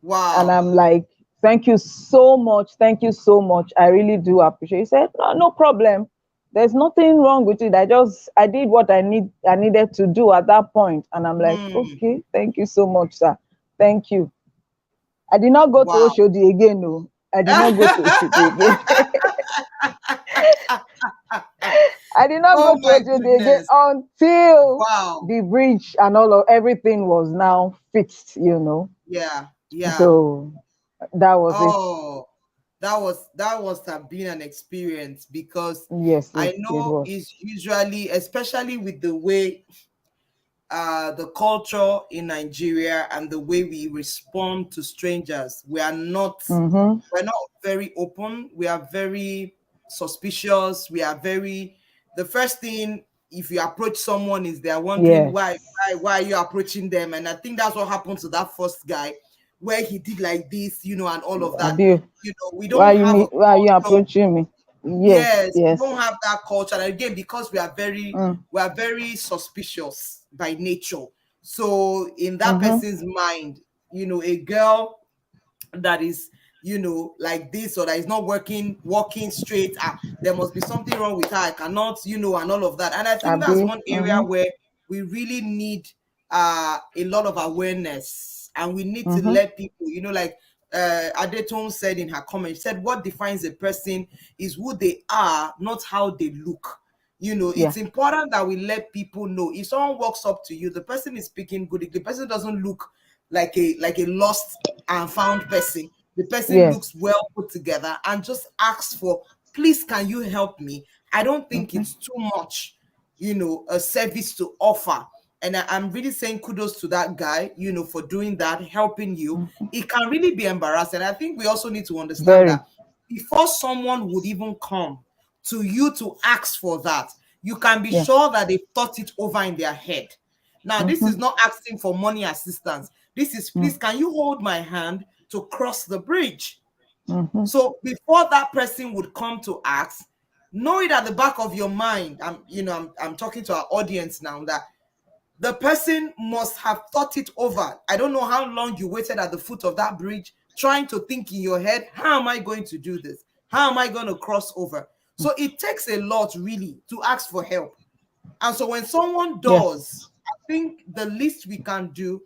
And
Wow.
I'm like, thank you so much. Thank you so much. I really do appreciate it. He said, no, no problem. There's nothing wrong with it. I did what I needed to do at that point. And I'm like,
Hmm.
okay, thank you so much, sir. Thank you. I did not go to
Wow.
Oshodi again. No, I did not go to Oshodi again. I did not
Oh
go to
my
Oshodi again
goodness.
until
Wow.
the bridge and all of everything was now fixed.
Yeah. Yeah.
So that was it.
Oh, that must have been an experience because
Yes,
I
it
know
was.
it's usually, especially with the way the culture in Nigeria and the way we respond to strangers,
Mm-hmm.
we're not very open. We are very suspicious. We are very the first thing if you approach someone is they're wondering
Yes.
why are you approaching them? And I think that's what happened to that first guy where he did like this, and all of that.
Abil,
We don't have a
why are you
culture.
approaching me? Yes,
Yes, we don't
yes.
have that culture. And again, because
Mm,
we are very suspicious by nature. So in that
mm-hmm.
person's mind, a girl that is, like this or that is not walking straight, there must be something wrong with her. I cannot, and all of that. And I think that's
Abi.
one area
Mm-hmm.
where we really need a lot of awareness, and we need to
Mm-hmm.
let people, like Adetone said in her comment, she said what defines a person is who they are, not how they look.
Yeah.
It's important that we let people know if someone walks up to you, the person is speaking good, if the person doesn't look like a lost and found person, the person looks
Yes.
well put together, and just ask for, please, can you help me? I don't think
Mm-hmm.
it's too much, a service to offer. And I'm really saying kudos to that guy, for doing that, helping you. It can really be embarrassing. I think we also need to understand
Very.
that before someone would even come to you to ask for that, you can be
Yeah.
sure that they've thought it over in their head. Now, this
Mm-hmm.
is not asking for money assistance. This is,
Mm,
please, can you hold my hand to cross the bridge?
mm-hmm.
So before that person would come to ask, know it at the back of your mind. I'm talking to our audience now that the person must have thought it over. I don't know how long you waited at the foot of that bridge trying to think in your head, how am I going to do this? How am I going to cross over? So it takes a lot really to ask for help. And so when someone
Yes.
does, I think the least we can do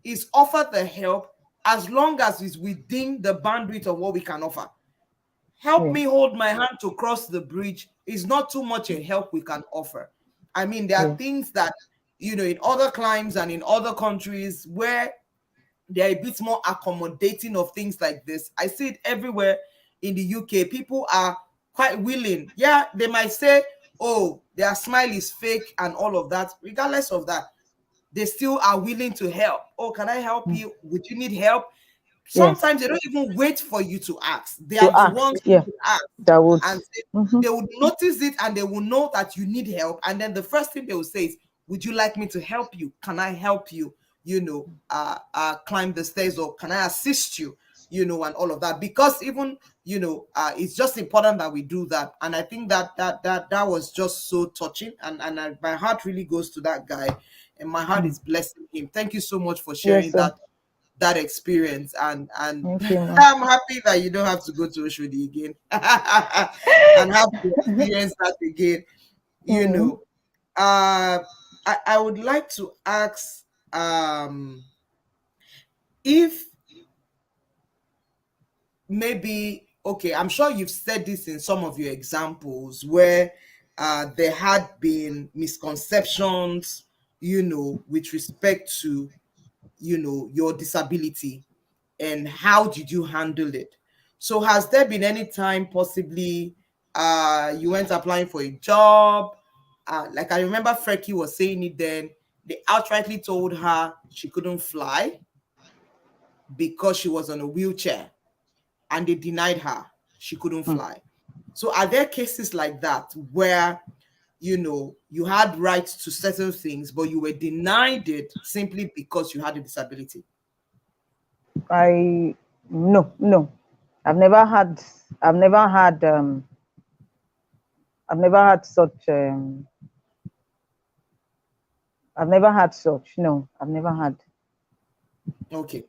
is offer the help as long as it's within the bandwidth of what we can offer. Help
Yeah.
me hold my hand to cross the bridge is not too much a help we can offer. I mean, there are
Yeah.
things that, in other climes and in other countries where they're a bit more accommodating of things like this. I see it everywhere in the UK. People are quite willing. Yeah, they might say, oh, their smile is fake and all of that. Regardless of that, they still are willing to help. Oh, can I help
Mm.
you? Would you need help?
Yes.
Sometimes they don't even wait for you to ask. They
To
are the
ask.
ones who
Yeah.
will ask
That would.
and say,
Mm-hmm.
they would notice it and they will know that you need help. And then the first thing they will say is, would you like me to help you? Can I help you? Climb the stairs, or can I assist you? And all of that. Because even it's just important that we do that. And I think that was just so touching. And my heart really goes to that guy, and my heart
Mm.
is blessing him. Thank you so much for
Yes,
sharing
sir.
that experience, and
Thank you, ma'am.
I'm happy that you don't have to go to Oshodi again and have to experience that again. You
Mm.
know, I would like to ask if maybe okay, I'm sure you've said this in some of your examples where there had been misconceptions, with respect to, your disability, and how did you handle it? So has there been any time possibly you went applying for a job? Like I remember Freki was saying it then, they outrightly told her she couldn't fly because she was on a wheelchair, and they denied her she couldn't
Hmm.
fly. So are there cases like that where you had rights to certain things but you were denied it simply because you had a disability?
I No, no. I've never had I've never had I've never had such I've never had such. No, I've never had.
Okay.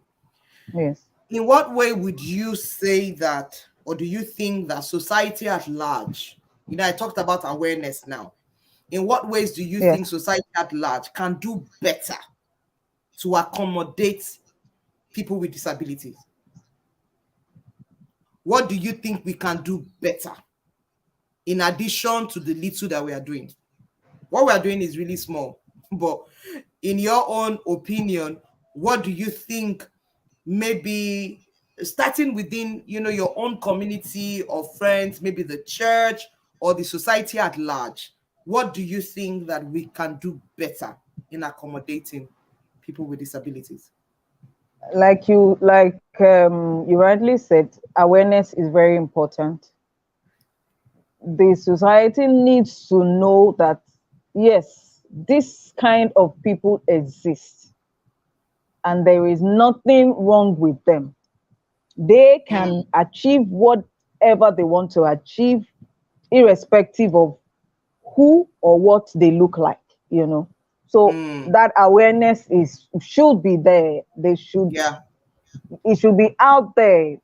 Yes.
In what way would you say that, or do you think that society at large, I talked about awareness now, in what ways do you think
Yes.
society at large can do better to accommodate people with disabilities? What do you think we can do better in addition to the little that we are doing? What we are doing is really small, but in your own opinion, what do you think, maybe starting within your own community or friends, maybe the church or the society at large, what do you think that we can do better in accommodating people with disabilities?
You rightly said, awareness is very important. The society needs to know that yes, this kind of people exist and there is nothing wrong with them. They can
Mm,
achieve whatever they want to achieve, irrespective of who or what they look like. So
mm,
that awareness is should be there.
yeah.
It should be out there.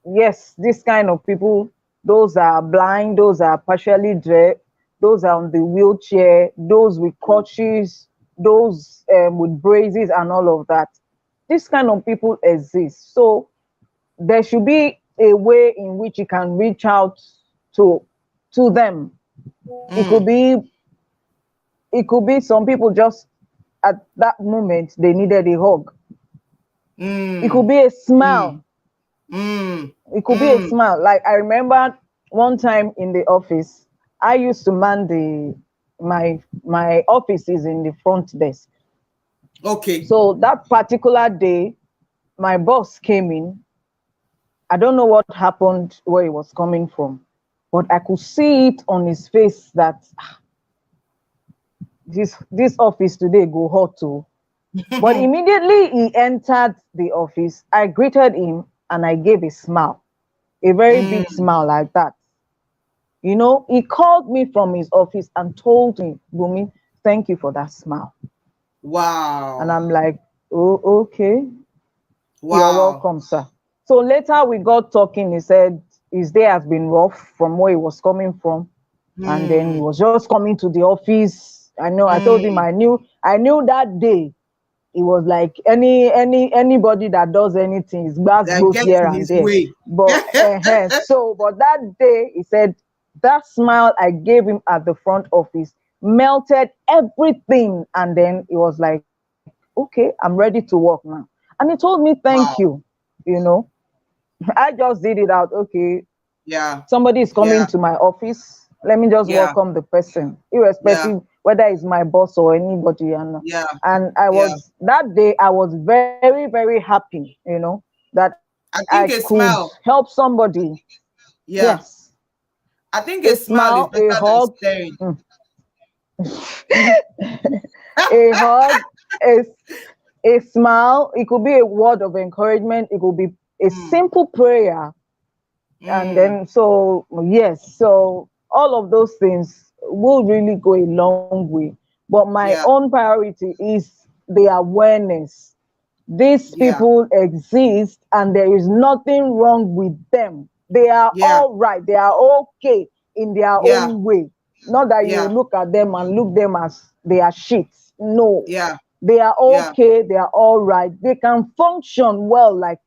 Yes, this kind of people, those are blind, those are partially deaf, those are on the wheelchair, those with crutches, those with braces and all of that. This kind of people exist. So there should be a way in which you can reach out to to them. It could
Mm,
be it could be some people just at that moment they needed a hug. It could
mm,
be a
mm,
smile.
mm,
It could be a
mm.
smile. Like I remember one time in the office, I used to man my office is in the front desk.
Okay.
So that particular day, my boss came in. I don't know what happened where he was coming from, but I could see it on his face that this office today go hot too. But immediately he entered the office, I greeted him and I gave a smile, a very big
Mm,
smile like that. He called me from his office and told me, Bumi, thank you for that smile. And
wow.
I'm like, oh, okay, you're
Wow.
welcome, sir. So later we got talking. He said his day has been rough from where he was coming from. And then he
Mm,
was just coming to the office. I know I told him
mm.
I knew that day it was like anybody that does anything is grass
That
grows
gets
here
in
and
his
there.
way.
But that day he said that smile I gave him at the front office melted everything, and then he was like, okay, I'm ready to work now. And he told me thank
Wow.
you. I just did it out. Okay,
Yeah.
somebody is coming
Yeah.
to my office, let me just
Yeah.
welcome the person,
Yeah.
irrespective whether it's my boss or anybody.
Yeah.
And I
Yeah.
was that day I was very very happy, that I
I
could
think a
help
smile.
somebody.
Yeah.
Yes,
I think
a
a smile is
smile, a
better than
hug,
staring.
mm, a hug, a, a smile. It could be a word of encouragement, it could be a
Mm,
simple prayer. And
mm,
then, so yes, so all of those things will really go a long way. But my
yeah.
own priority is the awareness. These
Yeah.
people exist and there is nothing wrong with them. They are
Yeah.
all right, they are okay in their
Yeah.
own way. Not that you
Yeah.
look at them and look them as they are shit. No,
Yeah.
they are
Yeah.
okay, they are all right, they can function well like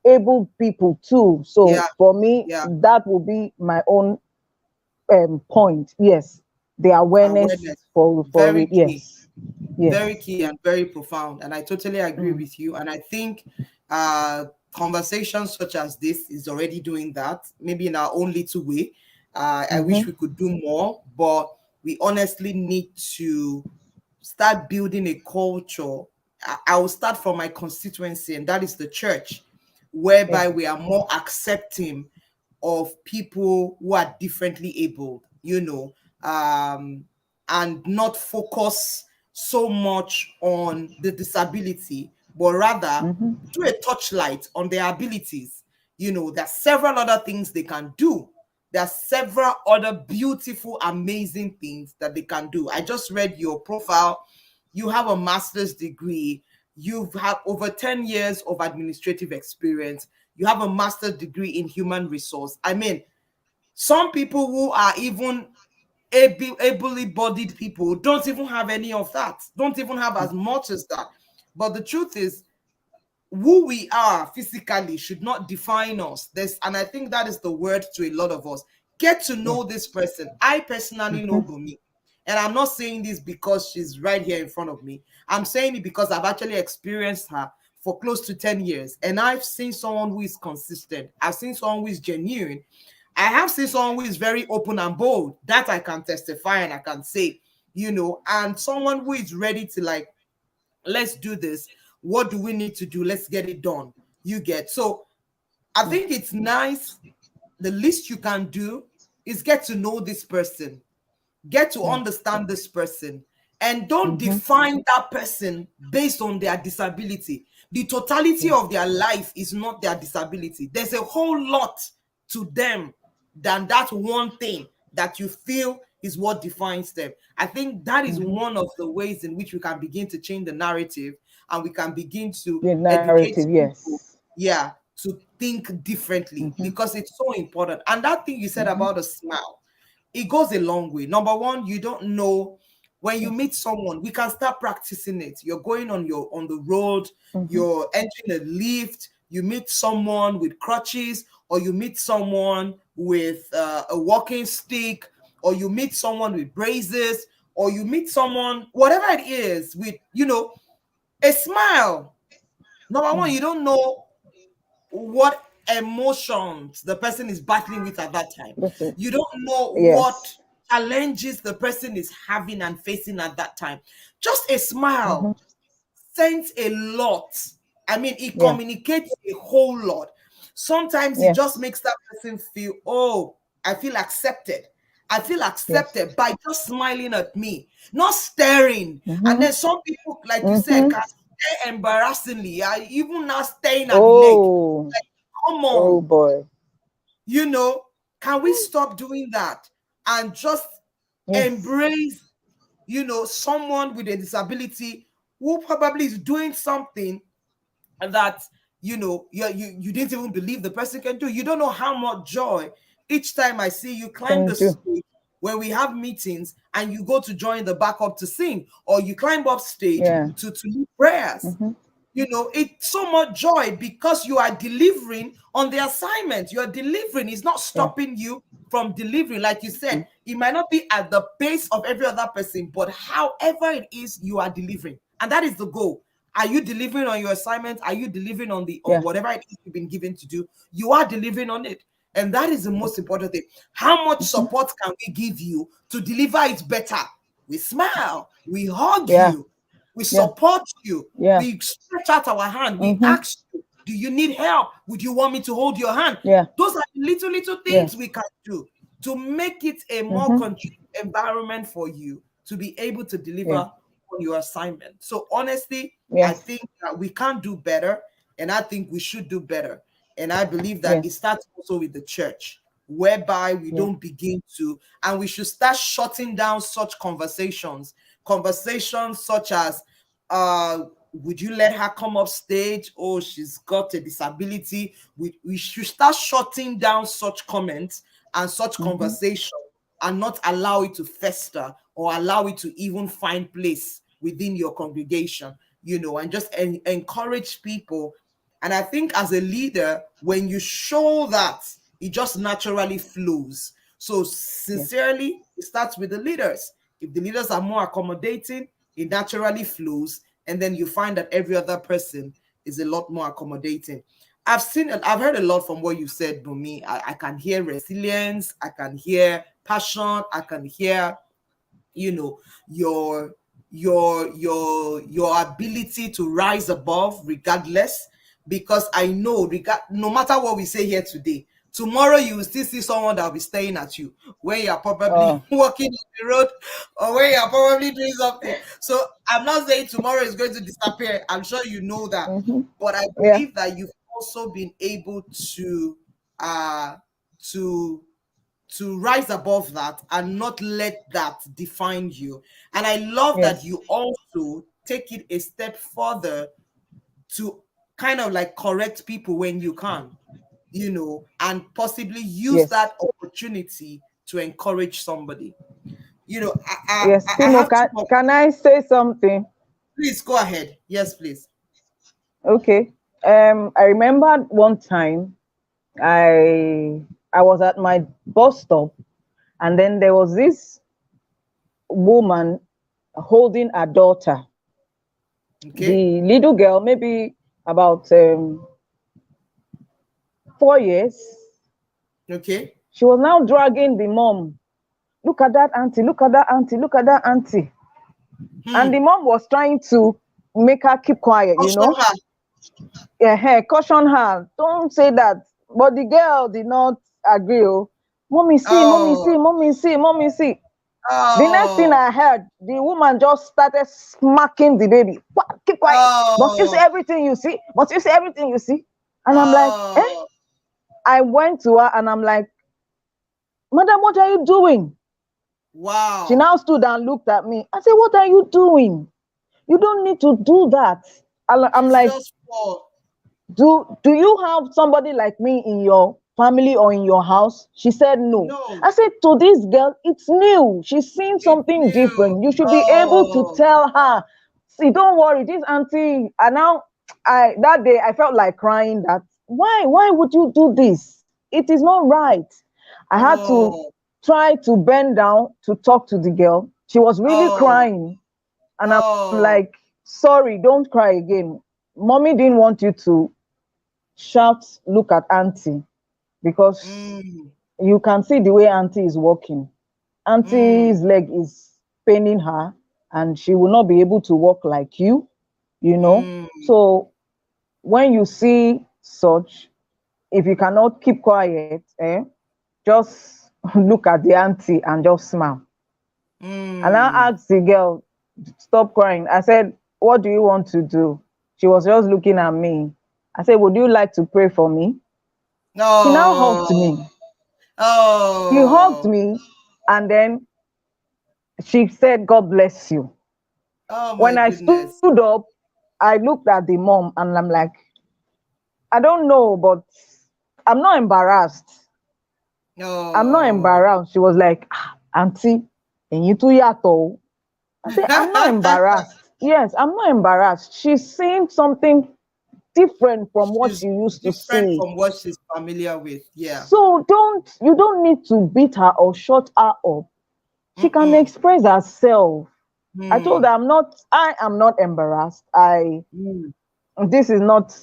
able people too. So
Yeah,
for me,
yeah.
that will be my own point. Yes, the awareness
Awareness.
for
Very
it.
key.
Yes,
Very
yes.
key and very profound. And I totally agree
Mm.
with you. And I think uh, conversations such as this is already doing that, maybe in our own little way. I wish
Mm-hmm.
we could do more, but we honestly need to start building a culture. I will start from my constituency, and that is the church,
Yeah.
whereby we are more accepting of people who are differently abled, and not focus so much on the disability, but rather
Mm-hmm.
do a touchlight on their abilities. There's several other things they can do. There are several other beautiful, amazing things that they can do. I just read your profile. You have a master's degree. You've had over 10 years of administrative experience. You have a master's degree in human resource. I mean, some people who are even ably bodied people don't even have any of that, don't even have as much as that. But the truth is, who we are physically should not define us. And I think that is the word to a lot of us. Get to
Yeah.
know this person. I personally know
Mm-hmm.
Bunmi. And I'm not saying this because she's right here in front of me. I'm saying it because I've actually experienced her for close to 10 years. And I've seen someone who is consistent. I've seen someone who is genuine. I have seen someone who is very open and bold. That I can testify and I can say, and someone who is ready to, like, let's do this. What do we need to do? Let's get it done. You get. So I
Yeah.
think it's nice. The least you can do is get to know this person, get to
Yeah.
understand this person, and don't
Mm-hmm.
define that person based on their disability. The totality
Yeah.
of their life is not their disability. There's a whole lot to them than that one thing that you feel is what defines them. I think that is
Mm-hmm.
one of the ways in which we can begin to change the narrative, and we can begin to
The
educate
narrative.
people,
Yes.
yeah, to think differently,
Mm-hmm.
because it's so important. And that thing you said
Mm-hmm.
about a smile, it goes a long way. Number one, you don't know, when you
Yes.
meet someone, we can start practicing it. You're going on the road,
Mm-hmm.
you're entering a lift, you meet someone with crutches, or you meet someone with a walking stick, or you meet someone with braces, or you meet someone, whatever it is, with a smile. Number one,
Mm.
you don't know what emotions the person is battling with at that time.
That's it.
You don't know what
Yes.
challenges the person is having and facing at that time. Just a
Mm-hmm.
smile sends a lot. I mean, it
Yeah.
communicates a whole lot. Sometimes it just
Yes.
makes that person feel, oh, I feel accepted. I feel
Yes.
accepted by just smiling at me, not staring. And
Mm-hmm.
then some people, like you said,
Mm-hmm.
can stare embarrassingly. I even now staring at the leg.
Oh.
Like, come
Oh
on,
boy.
you know, can we stop doing that and just
Yes.
embrace, someone with a disability who probably is doing something that you didn't even believe the person can do. You don't know how much joy each time I see you climb
Can
the
do.
stage when we have meetings and you go to join the backup to sing, or you climb up stage
Yeah.
to lead prayers.
Mm-hmm.
It's so much joy because you are delivering on the assignment. You're delivering. It's not
Yeah.
stopping you from delivering. Like you
Mm-hmm.
said, it might not be at the pace of every other person, but however it is, you are delivering. And that is the goal. Are you delivering on your assignment? Are you delivering on
Yeah.
whatever it is you've been given to do? You are delivering on it. And that is the most important thing. How much
Mm-hmm.
support can we give you to deliver it better? We smile, we hug
Yeah.
you, we
Yeah.
support you,
Yeah.
we stretch out our hand, we
Mm-hmm.
ask you, do you need help? Would you want me to hold your hand?
Yeah.
Those are little, little things we
Yes.
can do to make it a more
Mm-hmm.
conducive environment for you to be able to deliver
Yeah.
on your assignment. So honestly, I
Yes.
think that we can do better, and I think we should do better. And I believe that it
Yes.
starts also with the church, whereby we
Yeah.
don't begin to, and we should start shutting down such conversations such as, would you let her come up stage? Oh, she's got a disability. We should start shutting down such comments and such
Mm-hmm.
conversation, and not allow it to fester or allow it to even find place within your congregation, and just encourage people And I think as a leader, when you show that, it just naturally flows. So
Yes.
sincerely, it starts with the leaders. If the leaders are more accommodating, it naturally flows, and then you find that every other person is a lot more accommodating. I've heard a lot from what you said, Bunmi. I can hear resilience, I can hear passion, I can hear, you know, your your ability to rise above regardless, because I know, no matter what we say here today, tomorrow you will still see someone that will be staring at you when you are probably
Oh.
walking on the road, or when you are probably doing something. So I'm not saying tomorrow is going to disappear, I'm sure you know that,
Mm-hmm.
but I
Yeah.
believe that you've also been able uh to rise above that and not let that define you. And I love that
Yes.
you also take it a step further to kind of like correct people when you can, and possibly use
Yes.
that opportunity to encourage somebody.
Yes.
I
Pimo,
have two
can,
more.
can I say something?
Please go ahead. Yes, please.
Okay. I remember one time I I was at my bus stop, and then there was this woman holding a daughter.
Okay.
The little girl, maybe about 4 years,
Okay.
she was now dragging the mom. Look at that auntie, look at that auntie, look at that auntie. And the
Hmm.
mom was trying to make her keep quiet,
Caution her.
caution her, don't say that. But the girl did not agree. Oh, mommy, see, mommy,
Oh.
see, mommy, see, mommy, see. The next thing
Oh.
I heard, the woman just started smacking the baby. What? Keep quiet. Must you see
Oh.
everything you see? Must you see everything you see? And I'm like, eh?
Oh.
I went to her and I'm like, Madam, what are you doing? She
Wow.
now stood and looked at me. I said, what are you doing? You don't need to do that. I'm
She's
like,
just four.
do you have somebody like me in your family or in your house? She said no.
No,
I said, to this girl, it's new. She's seeing
it's
something
new.
different. You should be able to
Oh,
tell her, see, don't worry, this auntie. And now I that day I felt like crying, that why would you do this? It is not right. I had to
oh,
try to bend down to talk to the girl. She was really
oh,
crying. And I'm
oh.
like, sorry, don't cry again. Mommy didn't want you to shout, look at auntie, because
Mm,
you can see the way auntie is walking.
mm,
Auntie's leg is paining her, and she will not be able to walk like you.
mm,
So when you see such, if you cannot keep quiet, just look at the auntie and just smile. And I
mm.
asked the girl, stop crying. I said, what do you want to do? She was just looking at me. I said, would you like to pray for me? She now hugged
Oh,
me. She hugged
oh,
me, and then she said, God bless you.
oh my
When I stood
goodness.
up, I looked at the mom and I'm like, I don't know, but I'm not embarrassed. I'm not
Oh.
embarrassed. She was like, Auntie, and you too yato. I said, I'm not embarrassed. Yes, I'm not embarrassed. She's seeing something different from what
She's
she used to
different
see.
from what she's familiar with. Yeah.
So you don't need to beat her or shut her up. She can
Mm-mm.
express herself. I told her
Mm,
I am not embarrassed. I
mm.
this is not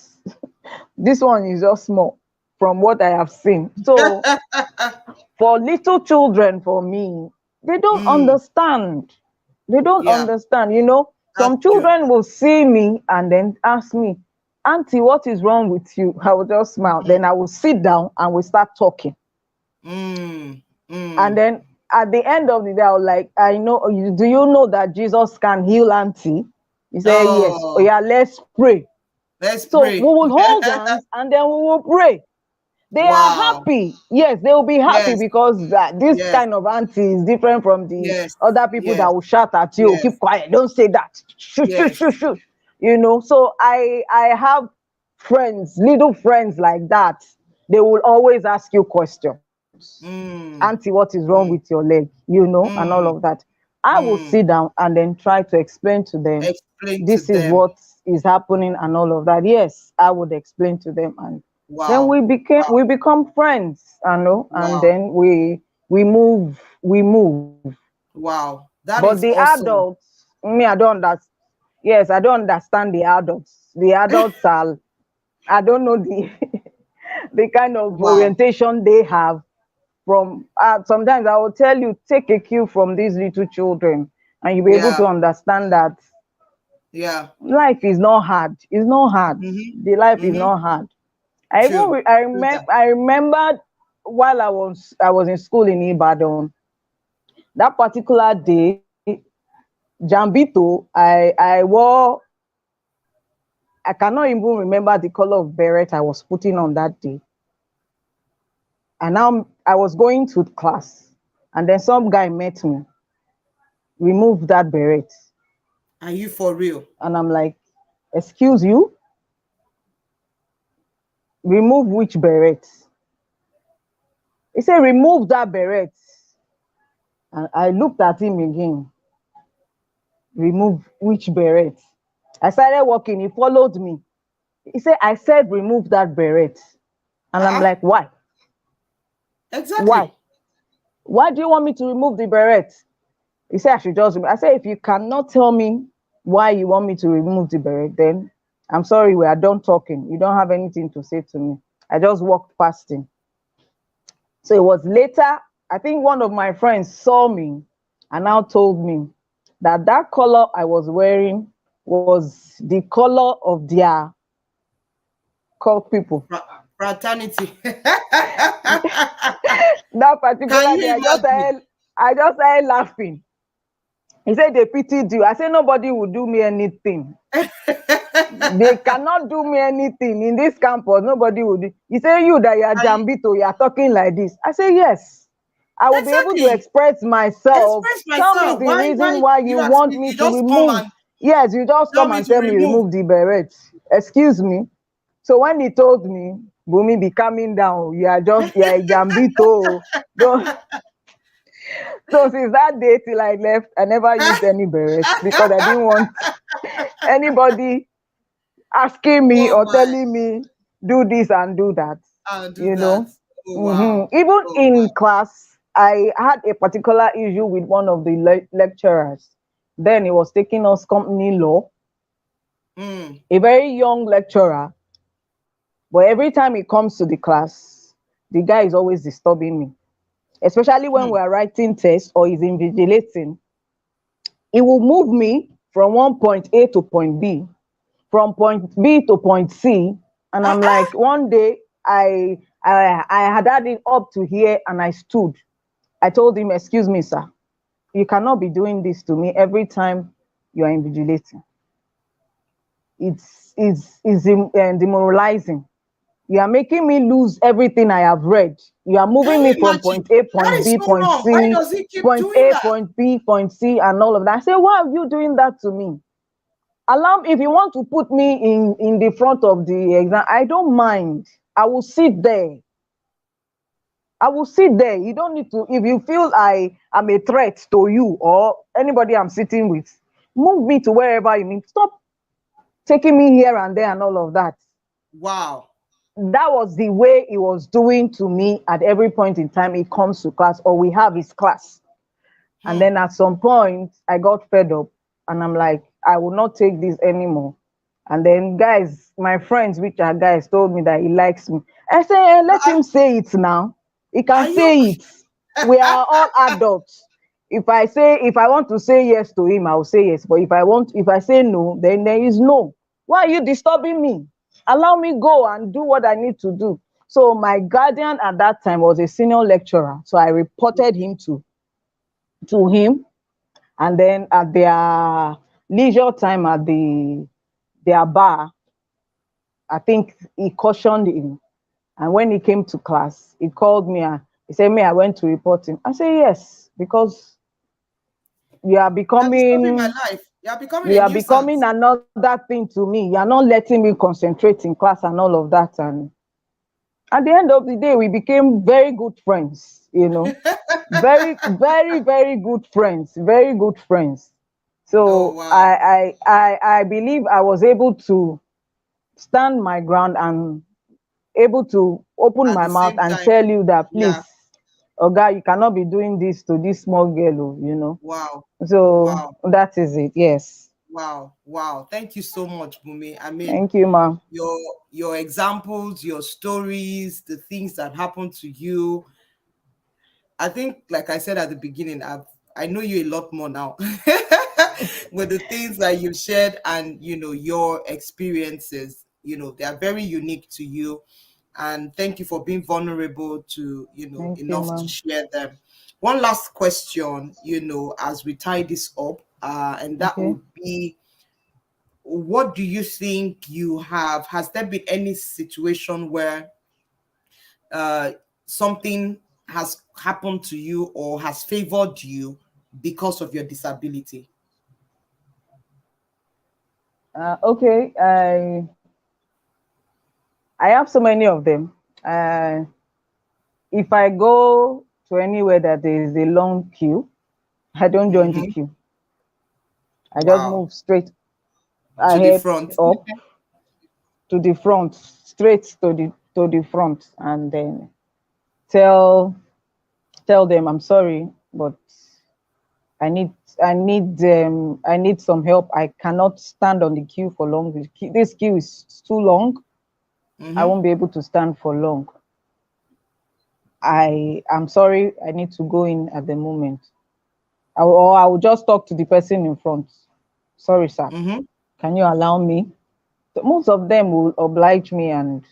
this one is just small from what I have seen. So for little children, for me, they don't
Mm,
understand. They don't
yeah,
understand.
that's
Some
true.
children will see me and then ask me, Auntie, what is wrong with you? I will just smile. Then I will sit down and we start talking.
Mm,
And
mm.
then at the end of the day, I was like, do you know that Jesus can heal auntie? He said, yes. Oh,
Oh,
yeah, let's pray.
let's
So we
pray.
will hold hands and then we will pray. They are
Wow.
happy. Yes, they will be happy
Yes,
because this
yes,
kind of auntie is different from the
yes,
other people that
yes,
will shout at you,
yes,
keep quiet, don't say that. Shush, shush,
yes.
shush, shush. So I have friends, little friends like that. They will always ask you questions. Auntie,
Mm,
what is wrong with your
mm,
leg? And all of
mm,
that. I will
mm.
sit down and then try to explain to them,
Explain to
this is
them.
what is happening and all of that, yes, I would explain to them, and then
Wow. Wow.
we become friends, you know, and
Wow.
then we move.
Wow. That
But
is
the
awesome.
adults, me, I don't understand. Yes, I don't understand the adults. The adults are, I don't know the the kind of
Wow.
orientation they have from. Sometimes I will tell you, take a cue from these little children, and you'll be able to
Yeah.
understand that
Yeah.
life is not hard. It's not hard.
Mm-hmm.
The life is
Mm-hmm.
not hard. I even
True. True that.
I remembered while I was in school in Ibadan, that particular day, Jambito, I wore, I cannot even remember the color of beret I was putting on that day. And now I was going to class, and then some guy met me, removed that beret,
Are you for real?
and I'm like, "Excuse you, remove which beret?" He said, "Remove that beret." And I looked at him again. Remove which beret? I started walking. He followed me. He said, "I said remove that beret." And I'm
Ah,
like, "Why? Why?
exactly.
Why do you want me to remove the beret?" He said, "I should just remove." I said, "If you cannot tell me why you want me to remove the beret, then I'm sorry, we are done talking. You don't have anything to say to me." I just walked past him. So it was later, I think one of my friends saw me and now told me that that color I was wearing was the color of their cult people.
Fraternity.
That
Can
particular day,
you imagine?
I just started laughing. He said they pitied you. I said nobody will do me anything. They cannot do me anything in this campus. Nobody will do. He said, "You that you are
Can you,
Jambito, you are talking like this." I say yes. I will be able to
exactly.
express myself.
Express
Tell me
myself.
the reason
Why
why
you
you
know
want me
you
to
just come
remove.
and
Yes, you just
tell
come
me
and
to
tell me
remove?
remove the beret. Excuse me. So when he told me, "Bumi, be calming down. You are a Jambito." Don't. So since that day till I left, I never used any beret because I didn't want anybody asking me
Oh
or
my,
telling me do this and do that.
I'll do
You
that.
know.
Oh wow.
Even
Oh
in
wow.
class, I had a particular issue with one of the lecturers. Then he was taking us company law,
Mm,
a very young lecturer. But every time he comes to the class, the guy is always disturbing me, especially when
mm.
we are writing tests or he's invigilating. He will move me from one point A to point B, from point B to point C. And I'm
Uh-uh.
like, one day I had it up to here and I stood. I told him, "Excuse me, sir, you cannot be doing this to me every time you are invigilating. It's demoralizing. You are making me lose everything I have read. You are
Can
moving me
you
from
imagine?
point A,
That
point
is
B,
so
point
wrong. Why
C,
does he keep
point
doing
A,
that?
point B, point C, and all of that." I say, "Why are you doing that to me? Allow me, if you want to put me in the front of the exam, I don't mind. I will sit there. I will sit there. You don't need to, if you feel I am a threat to you or anybody I'm sitting with, move me to wherever you need. Stop taking me here and there and all of that."
Wow.
That was the way he was doing to me at every point in time he comes to class or we have his class. And
Hmm.
then at some point, I got fed up and I'm like, I will not take this anymore. And then guys, my friends, which are guys, told me that he likes me. I say, let
Uh-uh.
him say it now. He can
Are you?
say it. We are all adults. If I want to say yes to him, I will say yes. But if I say no, then there is no. Why are you disturbing me? Allow me go and do what I need to do. So my guardian at that time was a senior lecturer. So I reported him to him, and then at their leisure time at their bar, I think he cautioned him. And when he came to class, he called me and he said, "Me, I went to report him." I say, "Yes, because you are
You're disturbing my
becoming
life. You're becoming
you
a
are becoming
nuisance.
another thing to me. You are not letting me concentrate in class and all of that." And at the end of the day, we became very good friends, very, very, very good friends, very good friends.
Oh
So
wow.
I believe I was able to stand my ground and able to open
At
my
the
mouth
same
and
time,
tell you that
yeah.
please, Oga, you cannot be doing this to this small girl,
Wow.
So
Wow.
that is it. Yes.
Wow. Wow. Thank you so much, Bumi. I mean,
Thank you, ma'am.
your your examples, your stories, the things that happened to you. I think, like I said at the beginning, I know you a lot more now with the things that you've shared and your experiences. They are very unique to you, and thank you for being vulnerable to
Thank you,
enough to
ma'am.
share them. One last question, as we tie this up, and that
Okay.
would be, what do you think you have? Has there been any situation where uh, something has happened to you or has favored you because of your disability?
Okay. I have so many of them. If I go to anywhere that there is a long queue, I don't join the
Mm-hmm.
queue. I just
Wow.
move straight
To the
ahead
front.
up to the front, straight to the front, and then tell tell them I'm sorry, but I need I need some help. I cannot stand on the queue for long. This queue is too long. I
Mm-hmm.
won't be able to stand for long. I'm sorry. I need to go in at the moment. Or I will just talk to the person in front. Sorry, sir.
Mm-hmm.
Can you allow me? So most of them will oblige me and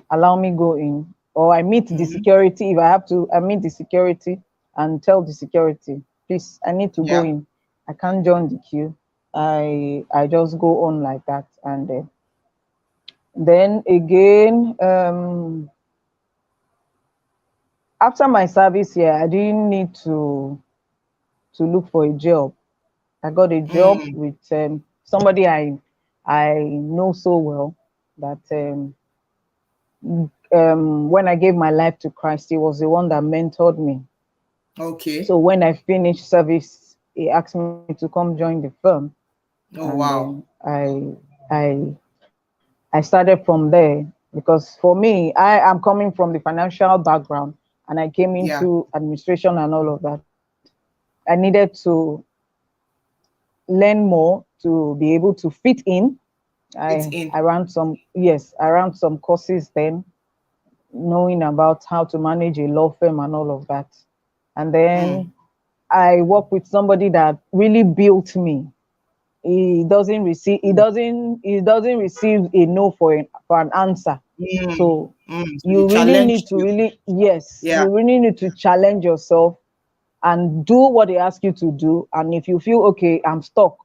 allow me go in. Or I meet the
Mm-hmm.
security. If I have to, I meet the security and tell the security, please, I need to go
Yeah.
in. I can't join the queue. I just go on like that. And then again, after my service here, I didn't need to look for a job. I got a job
Mm.
with somebody I know so well that when I gave my life to Christ, he was the one that mentored me.
Okay.
So when I finished service, he asked me to come join the firm,
Oh
and
wow.
then I started from there because for me, I am coming from the financial background, and I came
Yeah.
into administration and all of that. I needed to learn more to be able to fit in.
It's
I
in.
ran some, yes, I ran some courses then, knowing about how to manage a law firm and all of that. And
Mm.
then I work with somebody that really built me. He doesn't receive a no for an answer.
Mm.
So
Mm. So he
you really need
challenged
to
you.
really, yes,
Yeah.
you really need to challenge yourself and do what they ask you to do. And if you feel okay, I'm stuck,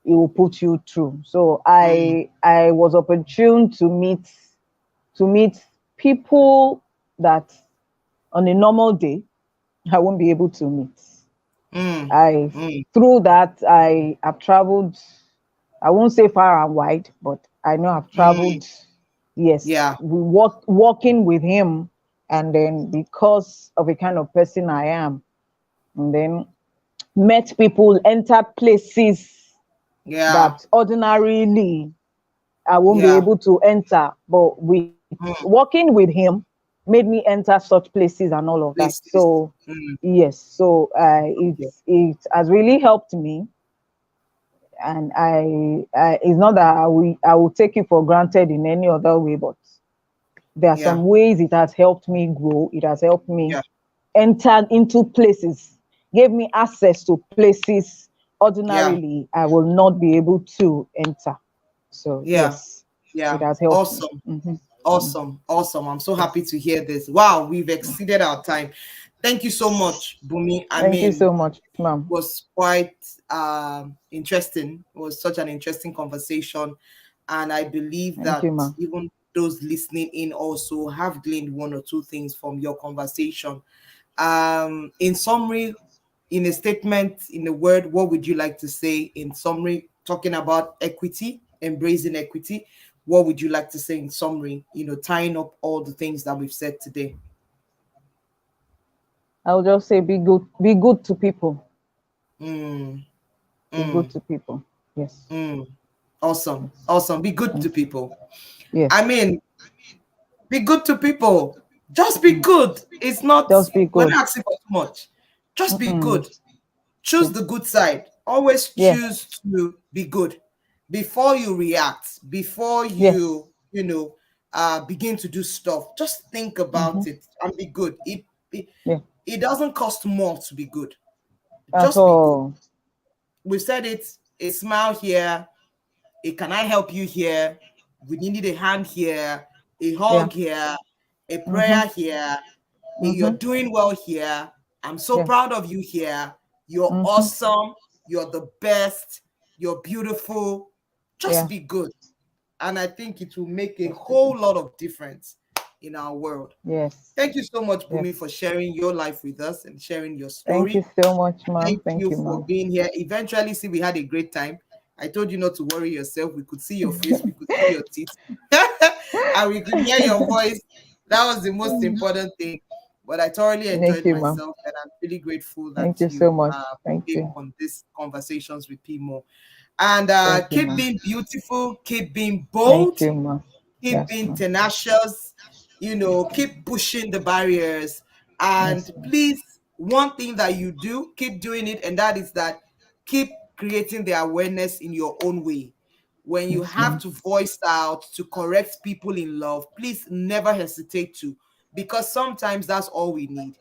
it will put you through. So
Mm.
I was opportune to meet people that on a normal day I won't be able to meet.
Mm.
I
Mm.
Through that I have traveled. I won't say far and wide, but I know I've
Mm.
traveled. Yes,
Yeah.
we walking with him, and then because of the kind of person I am, and then met people, entered places
Yeah.
that ordinarily I won't be
Yeah.
able to enter. But with
Mm.
working with him made me enter such places and all of that.
Places.
So
Mm.
yes, so
Okay.
it has really helped me. And it's not that I will take it for granted in any other way, but there are
Yeah.
some ways it has helped me grow. It has helped me
Yeah.
enter into places, gave me access to places
Yeah.
ordinarily I will not be able to enter. So
Yeah.
yes, it
Yeah.
has helped me.
Awesome.
Mhm.
Awesome. Awesome. I'm so
Yes.
happy to hear this. Wow, we've exceeded our time. Thank you so much, Bumi. I
Thank you
mean,
so much, ma'am.
was quite interesting. It was such an interesting conversation. And I believe
Thank you,
that
ma'am.
even those listening in also have gleaned one or two things from your conversation. In summary, in a statement, in a word, what would you like to say in summary, talking about equity, embracing equity? What would you like to say in summary, tying up all the things that we've said today?
I'll just say be good to people.
Mm,
Be good
Mm,
to people. Yes.
mm. Awesome.
Yes.
Awesome. Be good
Mm.
to people. I
Yes.
mean, be good to people. Just be
Mm.
good. It's not,
Just be
we're
good.
not asking for too much. Just be
Mm.
good. Choose the
Yes.
good side. Always
Yes.
choose to be good before you react, before
Yes.
begin to do stuff. Just think
Mm-hmm.
about it and be good. It
Yeah.
it doesn't cost more to be good.
At
Just be good.
all.
We said it, a smile here, a can I help you here, we need a hand here, a
Yeah.
hug here, a
Mm-hmm.
prayer here, you're
Mm-hmm.
doing well here. I'm so
Yeah.
proud of you here. You're
Mm-hmm.
awesome. You're the best. You're beautiful. Just
Yeah.
be good. And I think it will make a
Just be good.
whole lot of difference in our world.
Yes.
Thank you so much,
Yes.
Bumi, for sharing your life with us and sharing your
Thank you
story.
so much, ma'am.
Thank
Thank
you
you,
for
ma'am.
being here. Eventually, see, we had a great time. I told you not to worry yourself. We could see your face, we could see your teeth, and we could hear your voice. That was the most important thing. But I thoroughly
Thank
enjoyed
you, ma'am.
myself, and I'm really grateful
Thank
that
you so
you
much. Thank
came
you.
on this conversations with Pimo. And
Thank you,
keep
ma'am.
being beautiful, keep being
Thank
bold,
you, ma'am.
keep
Yes,
being
ma'am.
tenacious, keep pushing the barriers. And
Yes, ma'am.
please, one thing that you do, keep doing it, and that is that keep creating the awareness in your own way. When you
Yes,
have
ma'am.
to voice out to correct people in love, please never hesitate to, because sometimes that's all we need.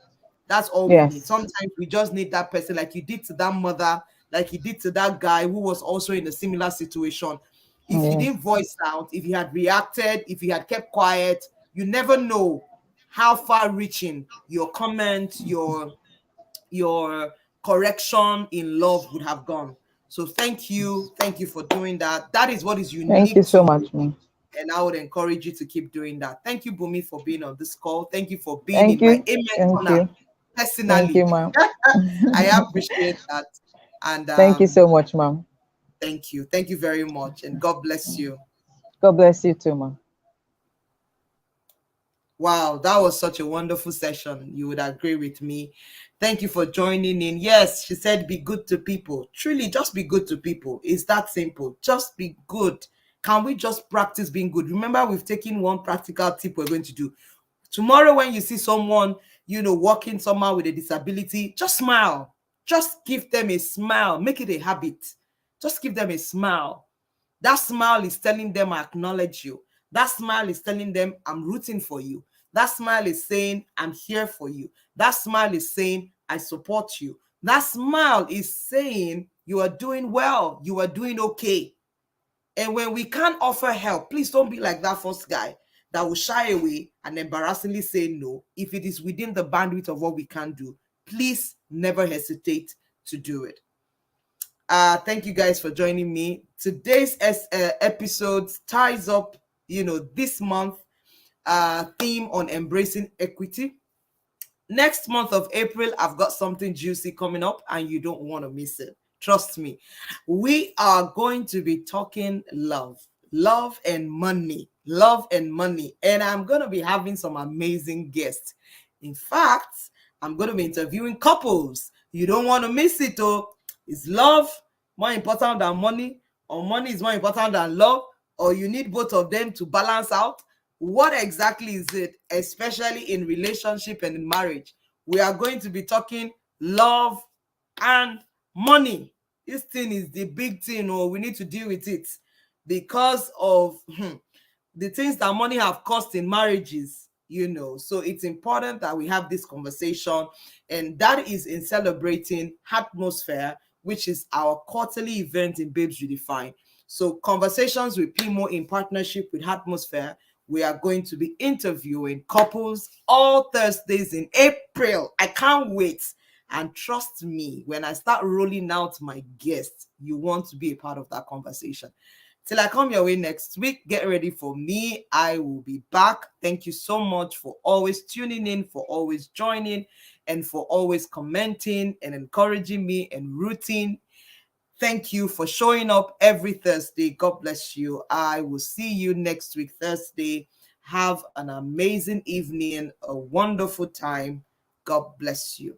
That's all we need.
Yes.
Sometimes we just need that person, like you did to that mother, like you did to that guy who was also in a similar situation. If you
Yes.
didn't voice out, if you had reacted, if you had kept quiet, you never know how far reaching your comment, your correction in love would have gone. So thank you for doing that. That is what is
Thank you
unique to
so
you,
much, ma'am.
and I would encourage you to keep doing that. Thank you, Bumi, for being on this call. Thank you for being
Thank
in my
you.
amen
Thank
corner
you. Thank
personally.
you, ma'am.
I appreciate that. And
Thank you so much, ma'am.
thank you. Thank you very much. And God bless you.
God bless you too, ma'am.
Wow, that was such a wonderful session. You would agree with me. Thank you for joining in. Yes, she said be good to people. Truly, just be good to people. It's that simple. Just be good. Can we just practice being good? Remember, we've taken one practical tip we're going to do. Tomorrow, when you see someone, walking somehow with a disability, just smile. Just give them a smile. Make it a habit. Just give them a smile. That smile is telling them I acknowledge you. That smile is telling them I'm rooting for you. That smile is saying I'm here for you. That smile is saying I support you. That smile is saying you are doing well. You are doing okay. And when we can't offer help, please don't be like that first guy that will shy away and embarrassingly say no. If it is within the bandwidth of what we can do, please never hesitate to do it. Thank you guys for joining me. Today's episode ties up, this month theme on embracing equity. Next month of April, I've got something juicy coming up and you don't want to miss it. Trust me. We are going to be talking love and money, love and money. And I'm going to be having some amazing guests. In fact, I'm going to be interviewing couples. You don't want to miss it, oh. Is love more important than money, or money is more important than love, or you need both of them to balance out? What exactly is it, especially in relationship and in marriage? We are going to be talking love and money. This thing is the big thing, or we need to deal with it because of the things that money have cost in marriages. So it's important that we have this conversation, and that is in celebrating atmosphere, which is our quarterly event in Babes Redefine. So conversations with Pimo in partnership with Atmosphere. We are going to be interviewing couples all Thursdays in April. I can't wait. And trust me, when I start rolling out my guests, you want to be a part of that conversation. Till I come your way next week, get ready for me. I will be back. Thank you so much for always tuning in, for always joining, and for always commenting and encouraging me and rooting. Thank you for showing up every Thursday. God bless you. I will see you next week, Thursday. Have an amazing evening, a wonderful time. God bless you.